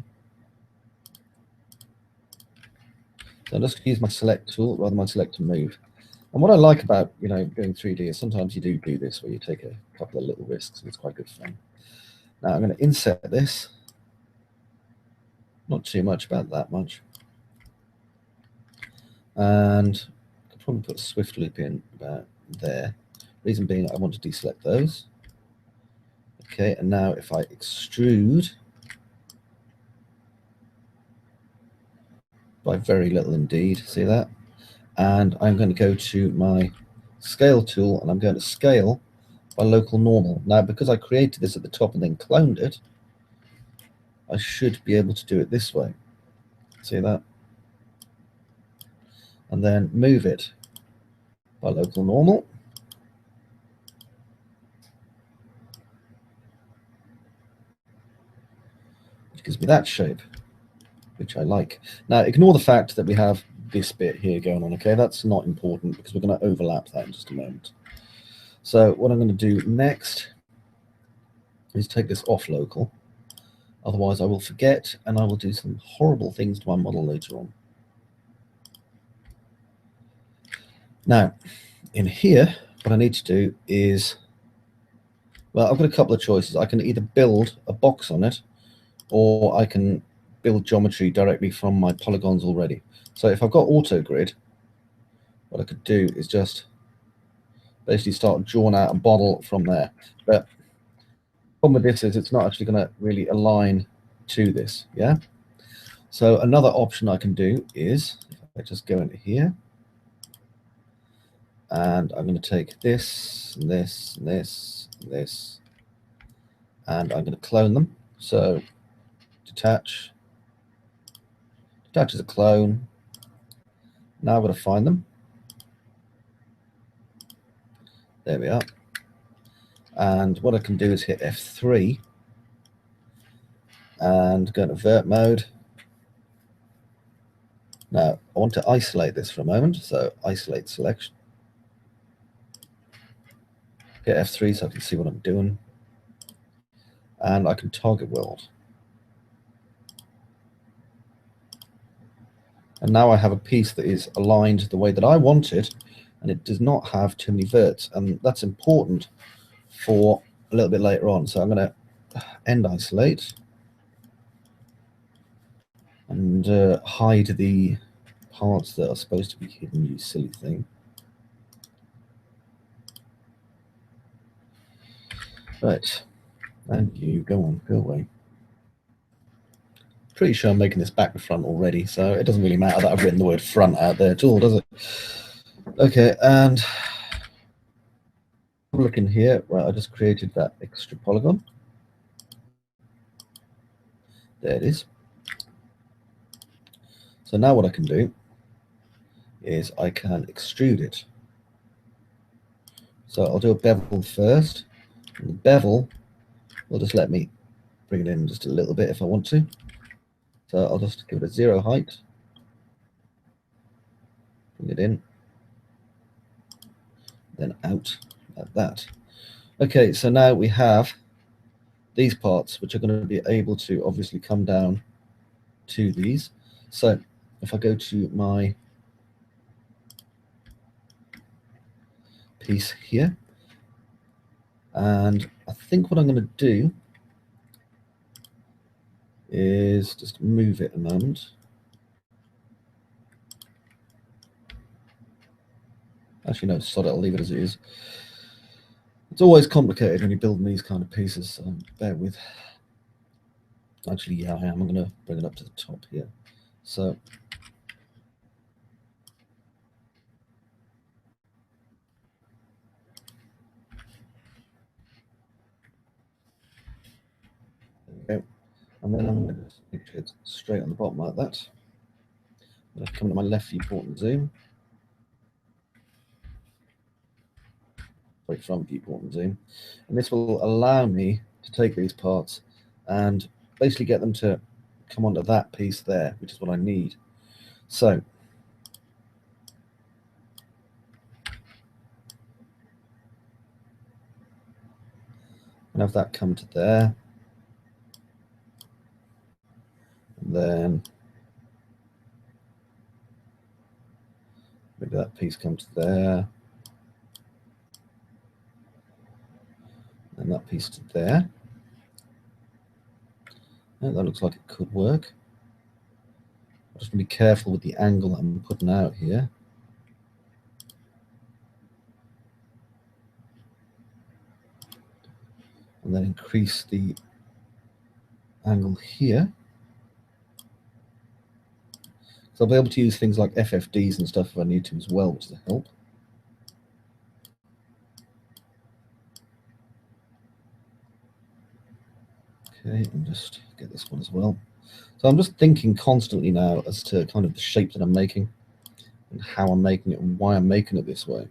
So I'm just going to use my select tool rather than my select to move. And what I like about, you know, doing 3D is sometimes you do this where you take a couple of little risks, and it's quite good fun. Now I'm going to insert this. Not too much about that much. And I could probably put a swift loop in about there. Reason being I want to deselect those. Okay, and now if I extrude by very little indeed, see that? And I'm going to go to my scale tool and I'm going to scale by local normal. Now, because I created this at the top and then cloned it, I should be able to do it this way. See that? And then move it by local normal. Which gives me that shape, which I like. Now, ignore the fact that we have this bit here going on, okay? That's not important because we're going to overlap that in just a moment. So what I'm going to do next is take this off local. Otherwise, I will forget and I will do some horrible things to my model later on. Now, in here, what I need to do is, well, I've got a couple of choices. I can either build a box on it, or I can build geometry directly from my polygons already. So if I've got auto grid, what I could do is just basically start drawing out a model from there. But Problem with this is it's not actually going to really align to this, yeah? So another option I can do is, if I just go into here, and I'm going to take this, and this, and this, and this, and I'm going to clone them. So detach as a clone. Now I'm going to find them. There we are. And what I can do is hit F3 and go into vert mode. Now I want to isolate this for a moment, so isolate selection. Hit F3 so I can see what I'm doing. And I can target world. And now I have a piece that is aligned the way that I want it, and it does not have too many verts. And that's important for a little bit later on. So I'm going to end isolate and hide the parts that are supposed to be hidden, you silly thing. Right, and you go on, go away. Pretty sure I'm making this back to front already, so it doesn't really matter that I've written the word front out there at all, does it? Okay, and look in here, right, I just created that extra polygon. There it is. So now what I can do is I can extrude it. So I'll do a bevel first. And the bevel will just let me bring it in just a little bit if I want to. So I'll just give it a 0 height. Bring it in. Then out like that. Okay, so now we have these parts which are going to be able to obviously come down to these. So if I go to my piece here, and I think what I'm going to do is just move it a moment. Actually, no, sod it, I'll leave it as it is. It's always complicated when you're building these kind of pieces, so bear with. Actually, yeah, I am. I'm going to bring it up to the top here. So there we go. And then I'm going to make sure it's straight on the bottom like that. I'm going to come to my left viewport and zoom. Right front viewport and zoom. And this will allow me to take these parts and basically get them to come onto that piece there, which is what I need. So and have that come to there. And then maybe that piece comes to there. And that piece to there. Yeah, that looks like it could work. I'm just going to be careful with the angle that I'm putting out here. And then increase the angle here. So I'll be able to use things like FFDs and stuff if I need to as well, which will help. Okay, and just get this one as well. So I'm just thinking constantly now as to kind of the shape that I'm making and how I'm making it and why I'm making it this way.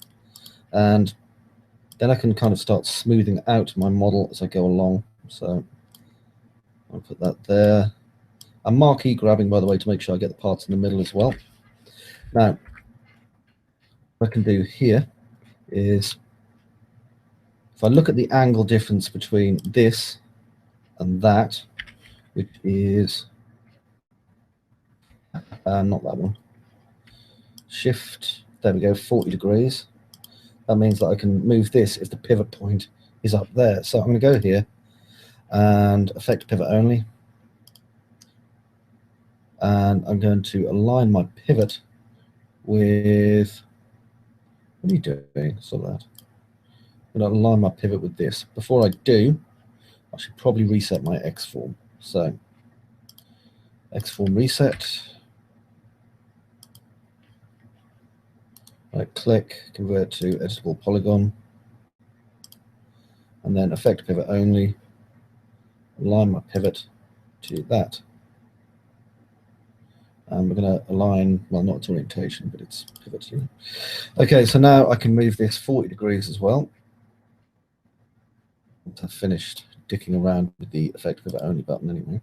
And then I can kind of start smoothing out my model as I go along. So I'll put that there. I'm marquee grabbing, by the way, to make sure I get the parts in the middle as well. Now, what I can do here is, if I look at the angle difference between this and that, which is not that one, shift, there we go, 40 degrees. That means that I can move this if the pivot point is up there. So I'm going to go here and affect pivot only. And I'm going to align my pivot with, what are you doing? Sort of that. I'm going to align my pivot with this. Before I do, I should probably reset my X form. So X form reset. Right click, convert to editable polygon, and then effect pivot only. Align my pivot to that. And we're going to align, well, not its orientation, but its pivot. Okay, so now I can move this 40 degrees as well. I've finished dicking around with the effect pivot only button anyway.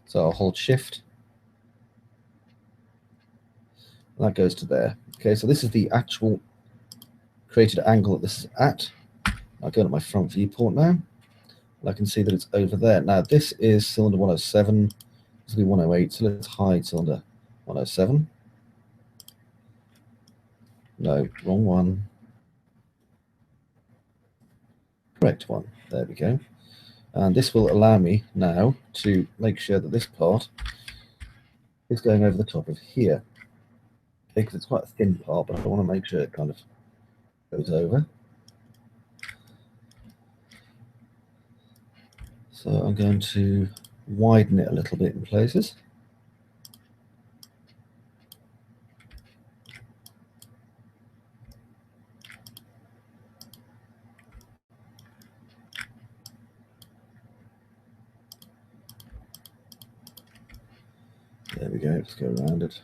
So I'll hold shift. And that goes to there. Okay, so this is the actual created angle that this is at. I'll go to my front viewport now. And I can see that it's over there. Now this is cylinder 107. This will be 108, so let's hide cylinder 107. No, wrong one. Correct one. There we go. And this will allow me now to make sure that this part is going over the top of here. Okay, because it's quite a thin part, but I want to make sure it kind of goes over. So I'm going to widen it a little bit in places. There we go, let's go around it.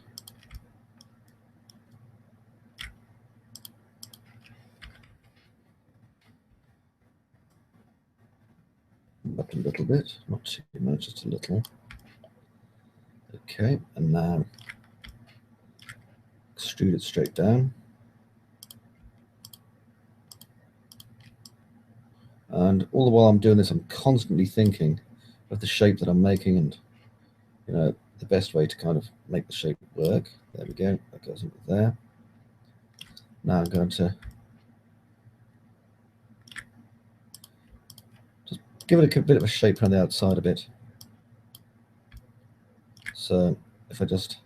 Up a little bit, not too much, just a little. Okay, and now extrude it straight down. And all the while I'm doing this, I'm constantly thinking of the shape that I'm making and, you know, the best way to kind of make the shape work. There we go, that goes into there. Now I'm going to just give it a bit of a shape around the outside a bit. So if I just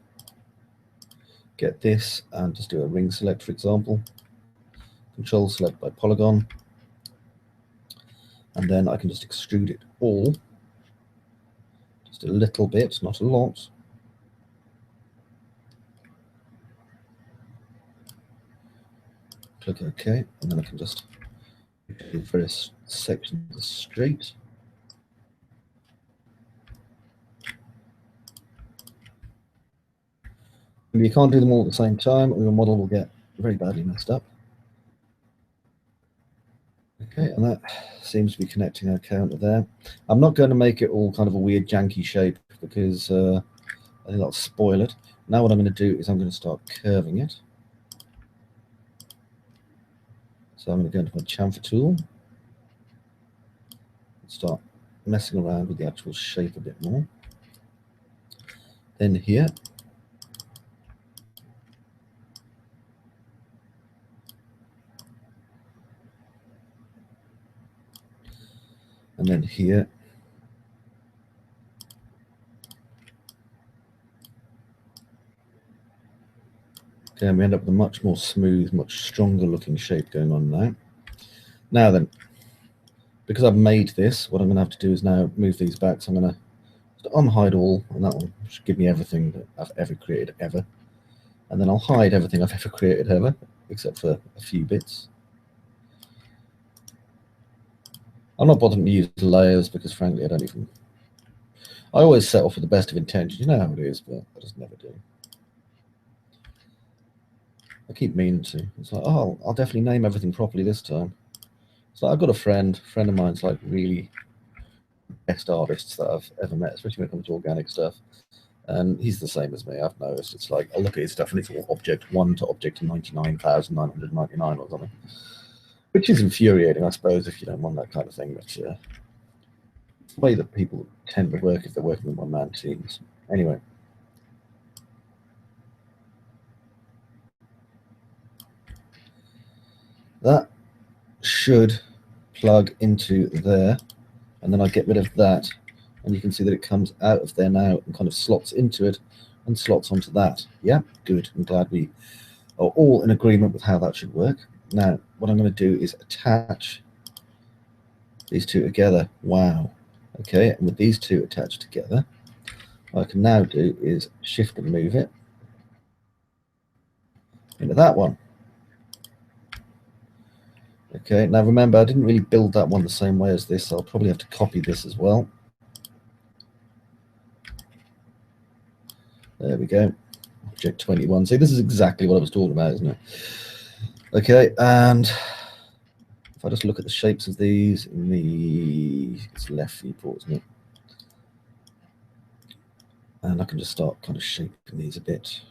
get this and just do a ring select, for example, control select by polygon, and then I can just extrude it all, just a little bit, not a lot. Click OK, and then I can just do various sections straight. And you can't do them all at the same time, or your model will get very badly messed up. Okay, and that seems to be connecting our counter there. I'm not going to make it all kind of a weird janky shape because I think that'll spoil it. Now what I'm going to do is I'm going to start curving it. So I'm going to go into my chamfer tool and start messing around with the actual shape a bit more. Then here, and then here. Okay, and we end up with a much more smooth, much stronger looking shape going on now. Now then, because I've made this, what I'm going to have to do is now move these back. So I'm going to unhide all, and that will give me everything that I've ever created ever. And then I'll hide everything I've ever created ever, except for a few bits. I'm not bothering to use layers because frankly I don't even... I always set off with the best of intentions, you know how it is, but I just never do. I keep meaning to. It's like, oh, I'll definitely name everything properly this time. It's like, I've got a friend of mine's like really best artists that I've ever met, especially when it comes to organic stuff. And he's the same as me, I've noticed. It's like, I look at his stuff and it's all object 1 to object 99,999 or something. Which is infuriating, I suppose, if you don't want that kind of thing. But it's the way that people tend to work if they're working with one-man teams. Anyway. That should plug into there. And then I get rid of that. And you can see that it comes out of there now and kind of slots into it and slots onto that. Yeah, good. I'm glad we are all in agreement with how that should work. Now, what I'm going to do is attach these two together. Wow. Okay, and with these two attached together, what I can now do is shift and move it into that one. Okay, now remember, I didn't really build that one the same way as this, so I'll probably have to copy this as well. There we go. Object 21. See, this is exactly what I was talking about, isn't it? Okay, and if I just look at the shapes of these in the it's left viewport, isn't it? And I can just start kind of shaping these a bit.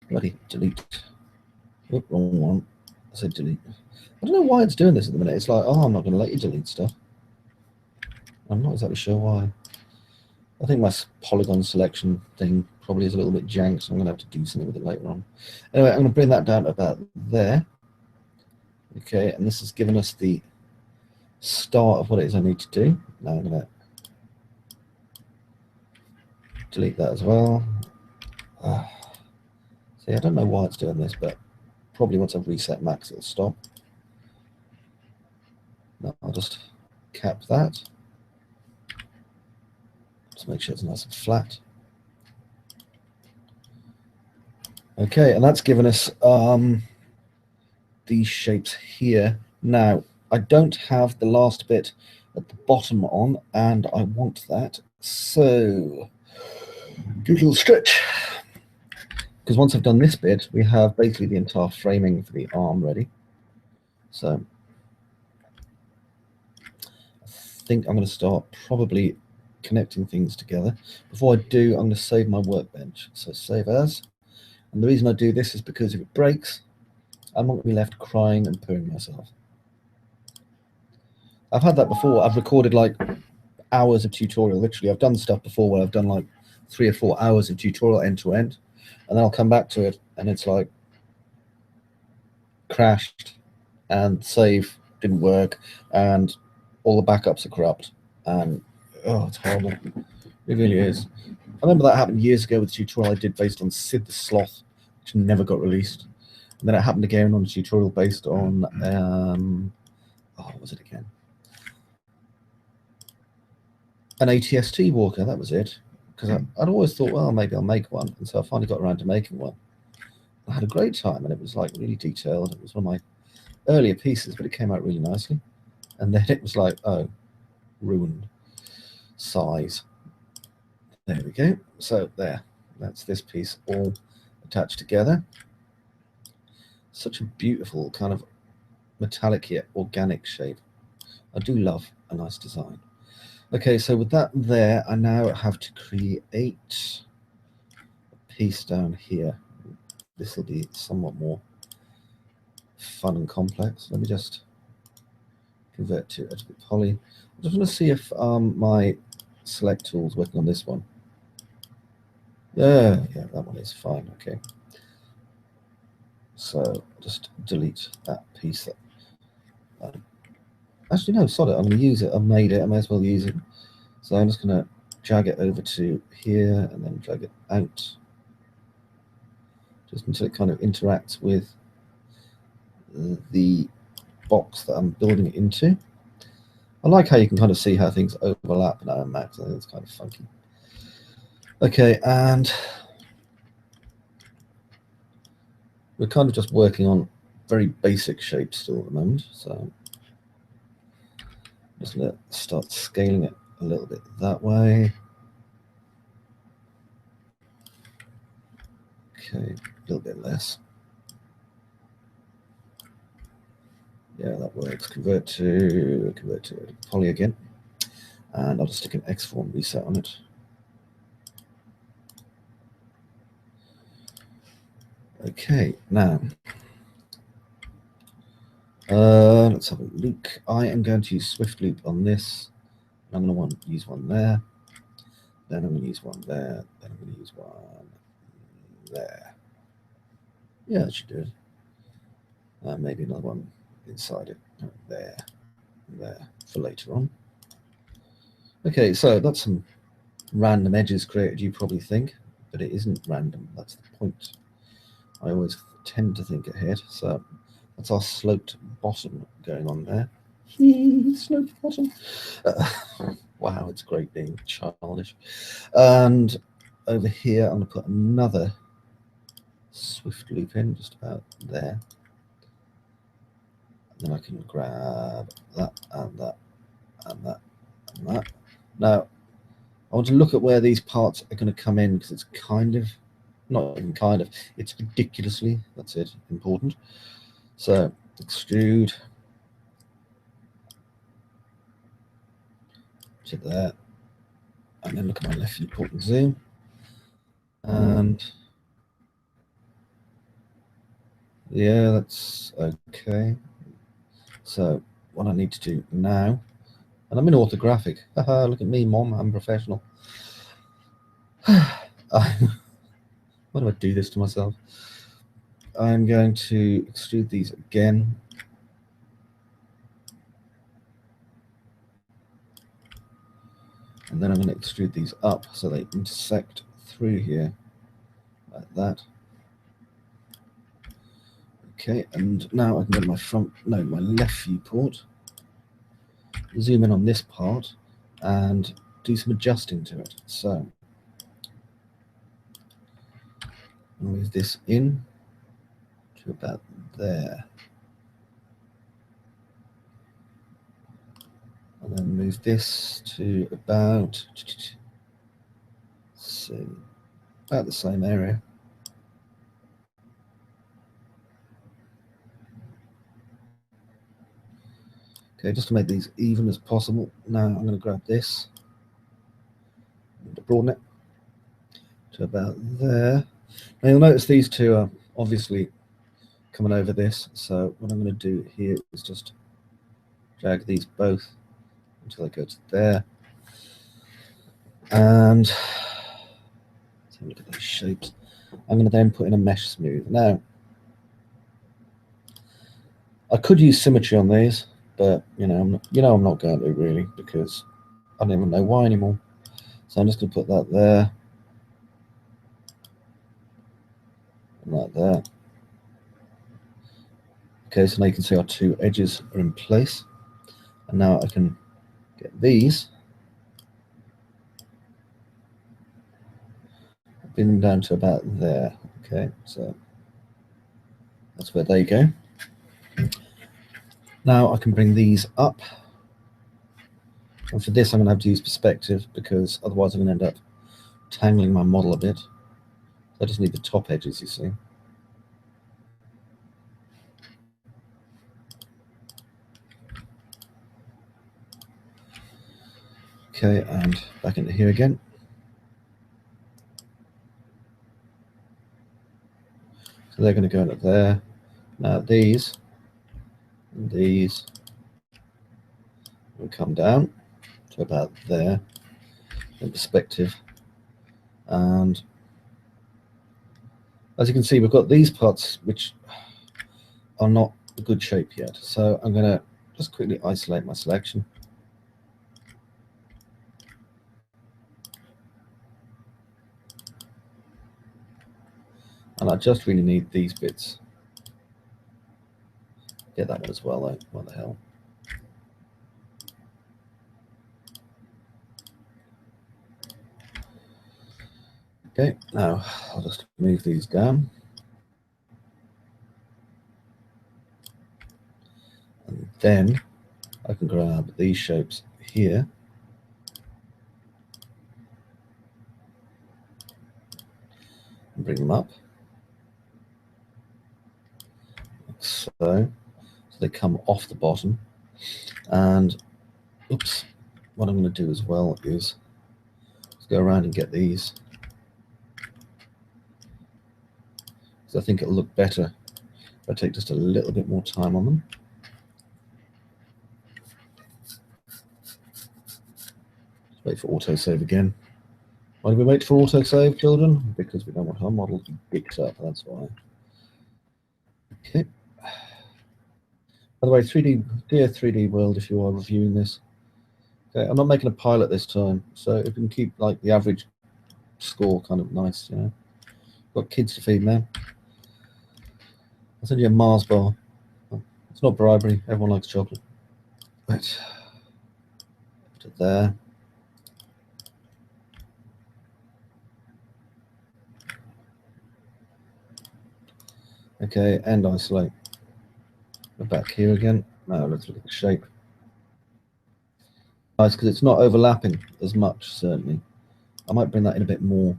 Bloody delete. Oop, wrong one. I said delete. I don't know why it's doing this at the minute. It's like, oh, I'm not going to let you delete stuff. I'm not exactly sure why. I think my polygon selection thing probably is a little bit jank, so I'm going to have to do something with it later on. Anyway, I'm going to bring that down to about there. Okay, and this has given us the start of what it is I need to do. Now I'm going to delete that as well. See, I don't know why it's doing this, but probably once I've reset max, it'll stop. No, I'll just cap that. Just make sure it's nice and flat. Okay, and that's given us these shapes here. Now, I don't have the last bit at the bottom on, and I want that. So, do a little stretch. Because once I've done this bit, we have basically the entire framing for the arm ready. So, I think I'm going to start probably connecting things together. Before I do, I'm going to save my workbench. So, save as. And the reason I do this is because if it breaks, I'm not going to be left crying and pooing myself. I've had that before. I've recorded like hours of tutorial. Literally, I've done stuff before where I've done like 3 or 4 hours of tutorial end to end, and then I'll come back to it and it's like crashed and save didn't work and all the backups are corrupt and oh, it's horrible. It really is. I remember that happened years ago with a tutorial I did based on Sid the Sloth, which never got released. And then it happened again on a tutorial based on what was it again? An ATST walker, that was it. Because I'd always thought, well, maybe I'll make one. And so I finally got around to making one. I had a great time, and it was like really detailed. It was one of my earlier pieces, but it came out really nicely. And then it was like, oh, ruined size. There we go. So there, that's this piece all attached together. Such a beautiful kind of metallic yet organic shape. I do love a nice design. Okay, so with that there, I now have to create a piece down here. This will be somewhat more fun and complex. Let me just convert to a bit poly. I just want to see if my select tool's working on this one. Yeah, that one is fine. Okay. So just delete that piece. Actually, no, sod it. I'm going to use it. I've made it. I may as well use it. So I'm just going to drag it over to here and then drag it out. Just until it kind of interacts with the box that I'm building it into. I like how you can kind of see how things overlap now in Max. I think it's kind of funky. Okay, and we're kind of just working on very basic shapes still at the moment. So I'm just going to start scaling it a little bit that way. Okay, a little bit less. Yeah, that works. Convert to poly again. And I'll just stick an X form reset on it. Okay, now let's have a look. I am going to use Swift Loop on this. I'm going to want to use one there. Then I'm going to use one there. Then I'm going to use one there. Yeah, that should do it. Maybe another one inside it. There, there, for later on. Okay, so that's some random edges created, you probably think, but it isn't random. That's the point. I always tend to think ahead. So that's our sloped bottom going on there. Sloped bottom. Wow, it's great being childish. And over here, I'm going to put another swift loop in, just about there. And then I can grab that and that and that and that. Now, I want to look at where these parts are going to come in, because it's kind of, not even kind of, it's ridiculously, that's it, important. So extrude to there, and then look at my left viewport and zoom, and yeah, that's okay. So what I need to do now, and I'm in orthographic, haha, look at me, Mom, I'm professional. Why do I do this to myself? I'm going to extrude these again. And then I'm going to extrude these up so they intersect through here, like that. Okay, and now I can go to my left viewport, zoom in on this part, and do some adjusting to it. So, move this in to about there. And then move this to about, so about the same area. Okay, just to make these even as possible. Now I'm going to grab this and broaden it to about there. Now you'll notice these two are obviously coming over this. So what I'm going to do here is just drag these both until they go to there. And let's have a look at those shapes. I'm going to then put in a mesh smooth. Now, I could use symmetry on these, but I'm not going to really, because I don't even know why anymore. So I'm just going to put that there, and that there. Okay, so now you can see our two edges are in place, and now I can get these, bring them down to about there. Okay, so that's where they go. Now I can bring these up, and for this I'm going to have to use perspective, because otherwise I'm going to end up tangling my model a bit. I just need the top edges, you see. Okay, and back into here again. So they're going to go into there. Now these and these will come down to about there in perspective. And as you can see, we've got these parts which are not a good shape yet. So I'm going to just quickly isolate my selection. And I just really need these bits. Get that one as well, though. What the hell? Okay, now I'll just move these down. And then I can grab these shapes here. And bring them up. Like so. So they come off the bottom. And, oops, what I'm going to do as well is go around and get these. Because I think it'll look better if I take just a little bit more time on them. Wait for autosave again. Why do we wait for autosave, children? Because we don't want our model to be picked up, that's why. Okay. By the way, 3D, dear 3D world, if you are reviewing this, okay, I'm not making a pilot this time, so if we can keep like the average score kind of nice, you know. Got kids to feed, man. I'll send you a Mars bar. It's not bribery. Everyone likes chocolate. Right. Put it there. Okay, and isolate. We're back here again. Now let's look at the shape. Nice, because it's not overlapping as much, certainly. I might bring that in a bit more.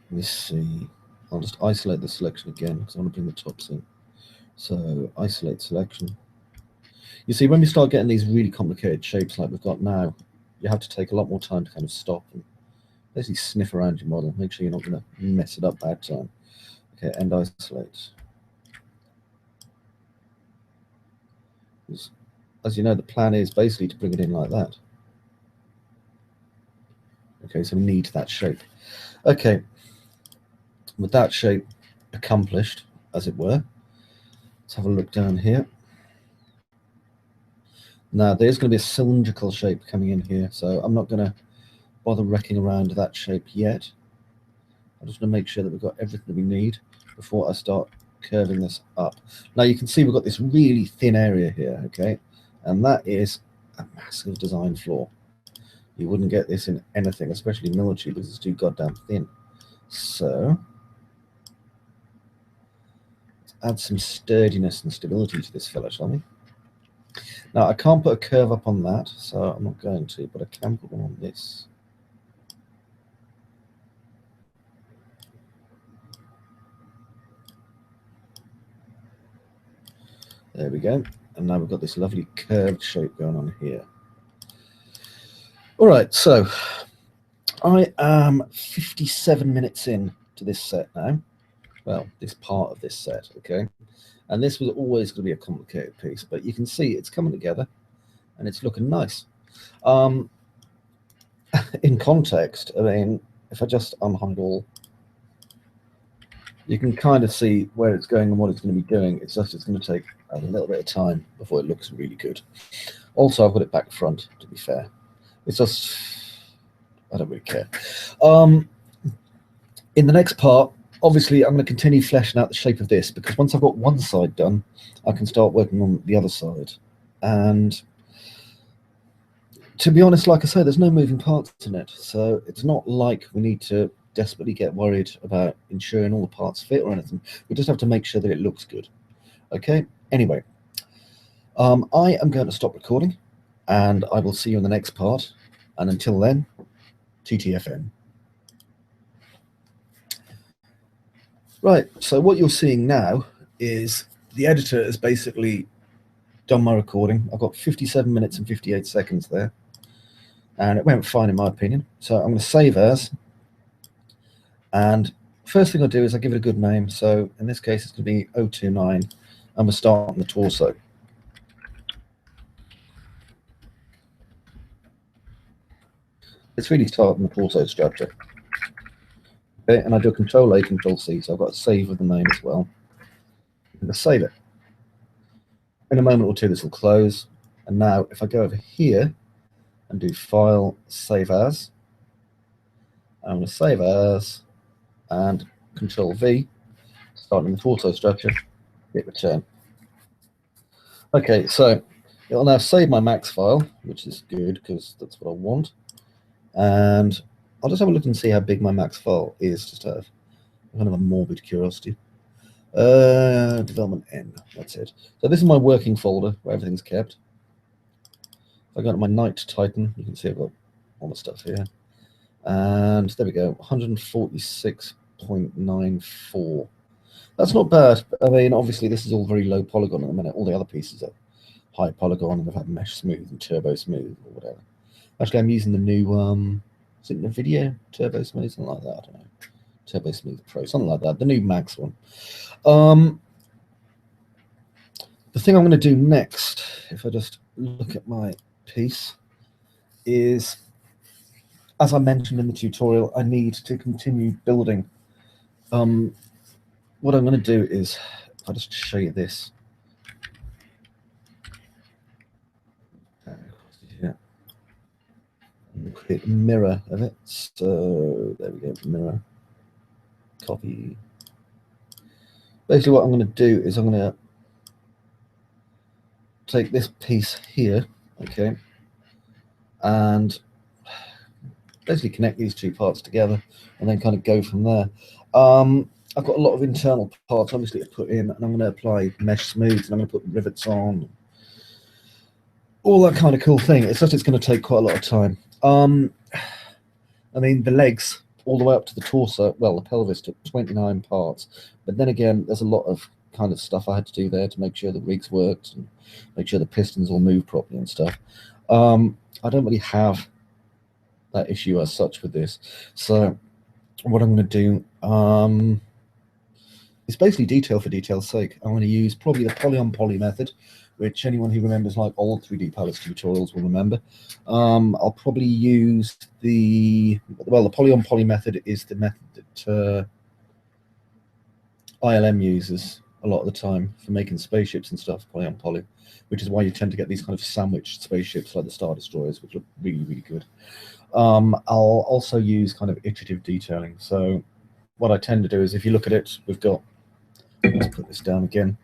Let me see. I'll just isolate the selection again because I want to bring the tops in. So isolate selection. You see, when we start getting these really complicated shapes like we've got now, you have to take a lot more time to kind of stop and basically sniff around your model. Make sure you're not going to mess it up bad time. Okay, and isolate. As you know, the plan is basically to bring it in like that. Okay, so we need that shape. Okay, with that shape accomplished, as it were, let's have a look down here. Now, there's going to be a cylindrical shape coming in here, so I'm not going to bother wrecking around that shape yet. I just want to make sure that we've got everything that we need before I start curving this up. Now, you can see we've got this really thin area here, okay? And that is a massive design flaw. You wouldn't get this in anything, especially military, because it's too goddamn thin. So, let's add some sturdiness and stability to this fella, shall we? Now, I can't put a curve up on that, so I'm not going to, but I can put one on this. There we go. And now we've got this lovely curved shape going on here. All right, so I am 57 minutes in to this set now. Well, this part of this set, okay? And this was always going to be a complicated piece, but you can see it's coming together and it's looking nice. In context, I mean, if I just unhide all, you can kind of see where it's going and what it's going to be doing. It's just it's going to take a little bit of time before it looks really good. Also, I've got it back front, to be fair. It's just, I don't really care. In the next part, obviously, I'm going to continue fleshing out the shape of this, because once I've got one side done, I can start working on the other side. And to be honest, like I say, there's no moving parts in it. So it's not like we need to desperately get worried about ensuring all the parts fit or anything. We just have to make sure that it looks good. Okay, anyway, I am going to stop recording and I will see you in the next part. And until then, TTFN. Right, so what you're seeing now is the editor has basically done my recording. I've got 57 minutes and 58 seconds there. And it went fine in my opinion. So I'm going to save as. And first thing I'll do is I give it a good name. So in this case, it's going to be 029. And we're starting the torso. It's really starting the torso structure. Okay, and I do a Control A, Control C. So I've got a save of the name as well. I'm going to save it. In a moment or two, this will close. And now if I go over here and do File, Save As, I'm going to save as and Control V, starting the torso structure, hit return. Okay, so it'll now save my max file, which is good because that's what I want. And I'll just have a look and see how big my max file is, just out of kind of a morbid curiosity. Development N, that's it. So this is my working folder where everything's kept. If I go to my Knight Titan, you can see I've got all the stuff here. And there we go, 146.94. That's not bad. I mean, obviously, this is all very low polygon at the minute. All the other pieces are high polygon and they've had mesh smooth and turbo smooth or whatever. Actually, I'm using the new, is it NVIDIA turbo smooth? Something like that. I don't know. Turbo smooth Pro, something like that. The new Max one. The thing I'm going to do next, if I just look at my piece, is as I mentioned in the tutorial, I need to continue building. What I'm going to do is, I'll just show you this. Yeah. Quick mirror of it. So there we go, mirror. Copy. Basically what I'm going to do is I'm going to take this piece here, okay, and basically connect these two parts together and then kind of go from there. I've got a lot of internal parts obviously to put in, and I'm going to apply mesh smooths, and I'm going to put rivets on, all that kind of cool thing. It's just it's going to take quite a lot of time. I mean, the legs all the way up to the torso, well, the pelvis took 29 parts, but then again, there's a lot of kind of stuff I had to do there to make sure the rigs worked and make sure the pistons all move properly and stuff. I don't really have that issue as such with this. So what I'm going to do is basically detail for detail's sake. I'm going to use probably the poly method, which anyone who remembers like old 3d-palace tutorials will remember. I'll probably use the poly method is the method that ILM uses a lot of the time for making spaceships and stuff, poly, which is why you tend to get these kind of sandwiched spaceships like the Star Destroyers, which look really, really good. I'll also use kind of iterative detailing. So what I tend to do is, if you look at it, we've got, let's put this down again,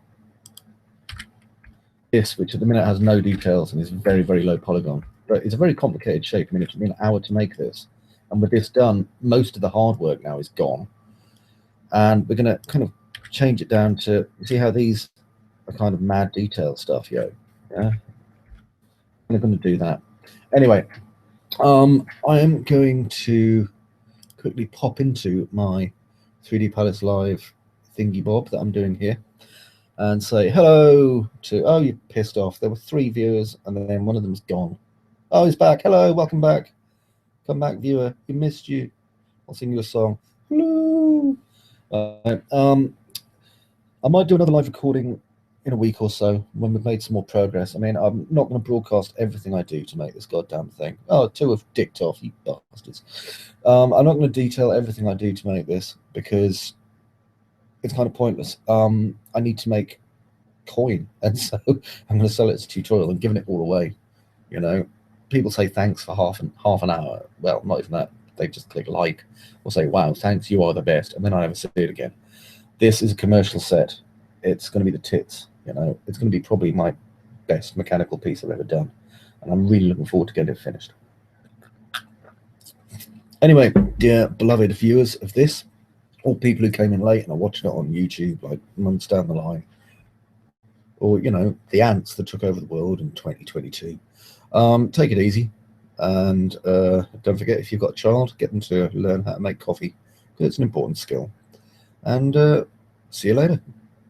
this, which at the minute has no details and is very, very low polygon, but it's a very complicated shape. I mean, it took me an hour to make this, and with this done, most of the hard work now is gone, and we're going to kind of change it down to, see how these are kind of mad detail stuff, yeah. I'm going to do that anyway. I am going to quickly pop into my 3d-palace live thingy bob that I'm doing here and say hello to, oh, you're pissed off. There were 3 viewers and then one of them's gone. Oh, he's back. Hello, welcome back. Come back, viewer. We missed you. I'll sing you a song. Hello. I might do another live recording in a week or so when we've made some more progress. I mean, I'm not going to broadcast everything I do to make this goddamn thing. Oh, 2 have dicked off, you bastards. I'm not going to detail everything I do to make this because it's kind of pointless. I need to make coin, and so I'm going to sell it as a tutorial and giving it all away. You know, people say thanks for half an hour. Well, not even that. They just click like or say, wow, thanks, you are the best, and then I never see it again. This is a commercial set. It's going to be the tits. You know, it's going to be probably my best mechanical piece I've ever done, and I'm really looking forward to getting it finished. Anyway, dear beloved viewers of this, or people who came in late and are watching it on YouTube like months down the line, or, you know, the ants that took over the world in 2022, take it easy, and don't forget, if you've got a child, get them to learn how to make coffee, because it's an important skill. And see you later.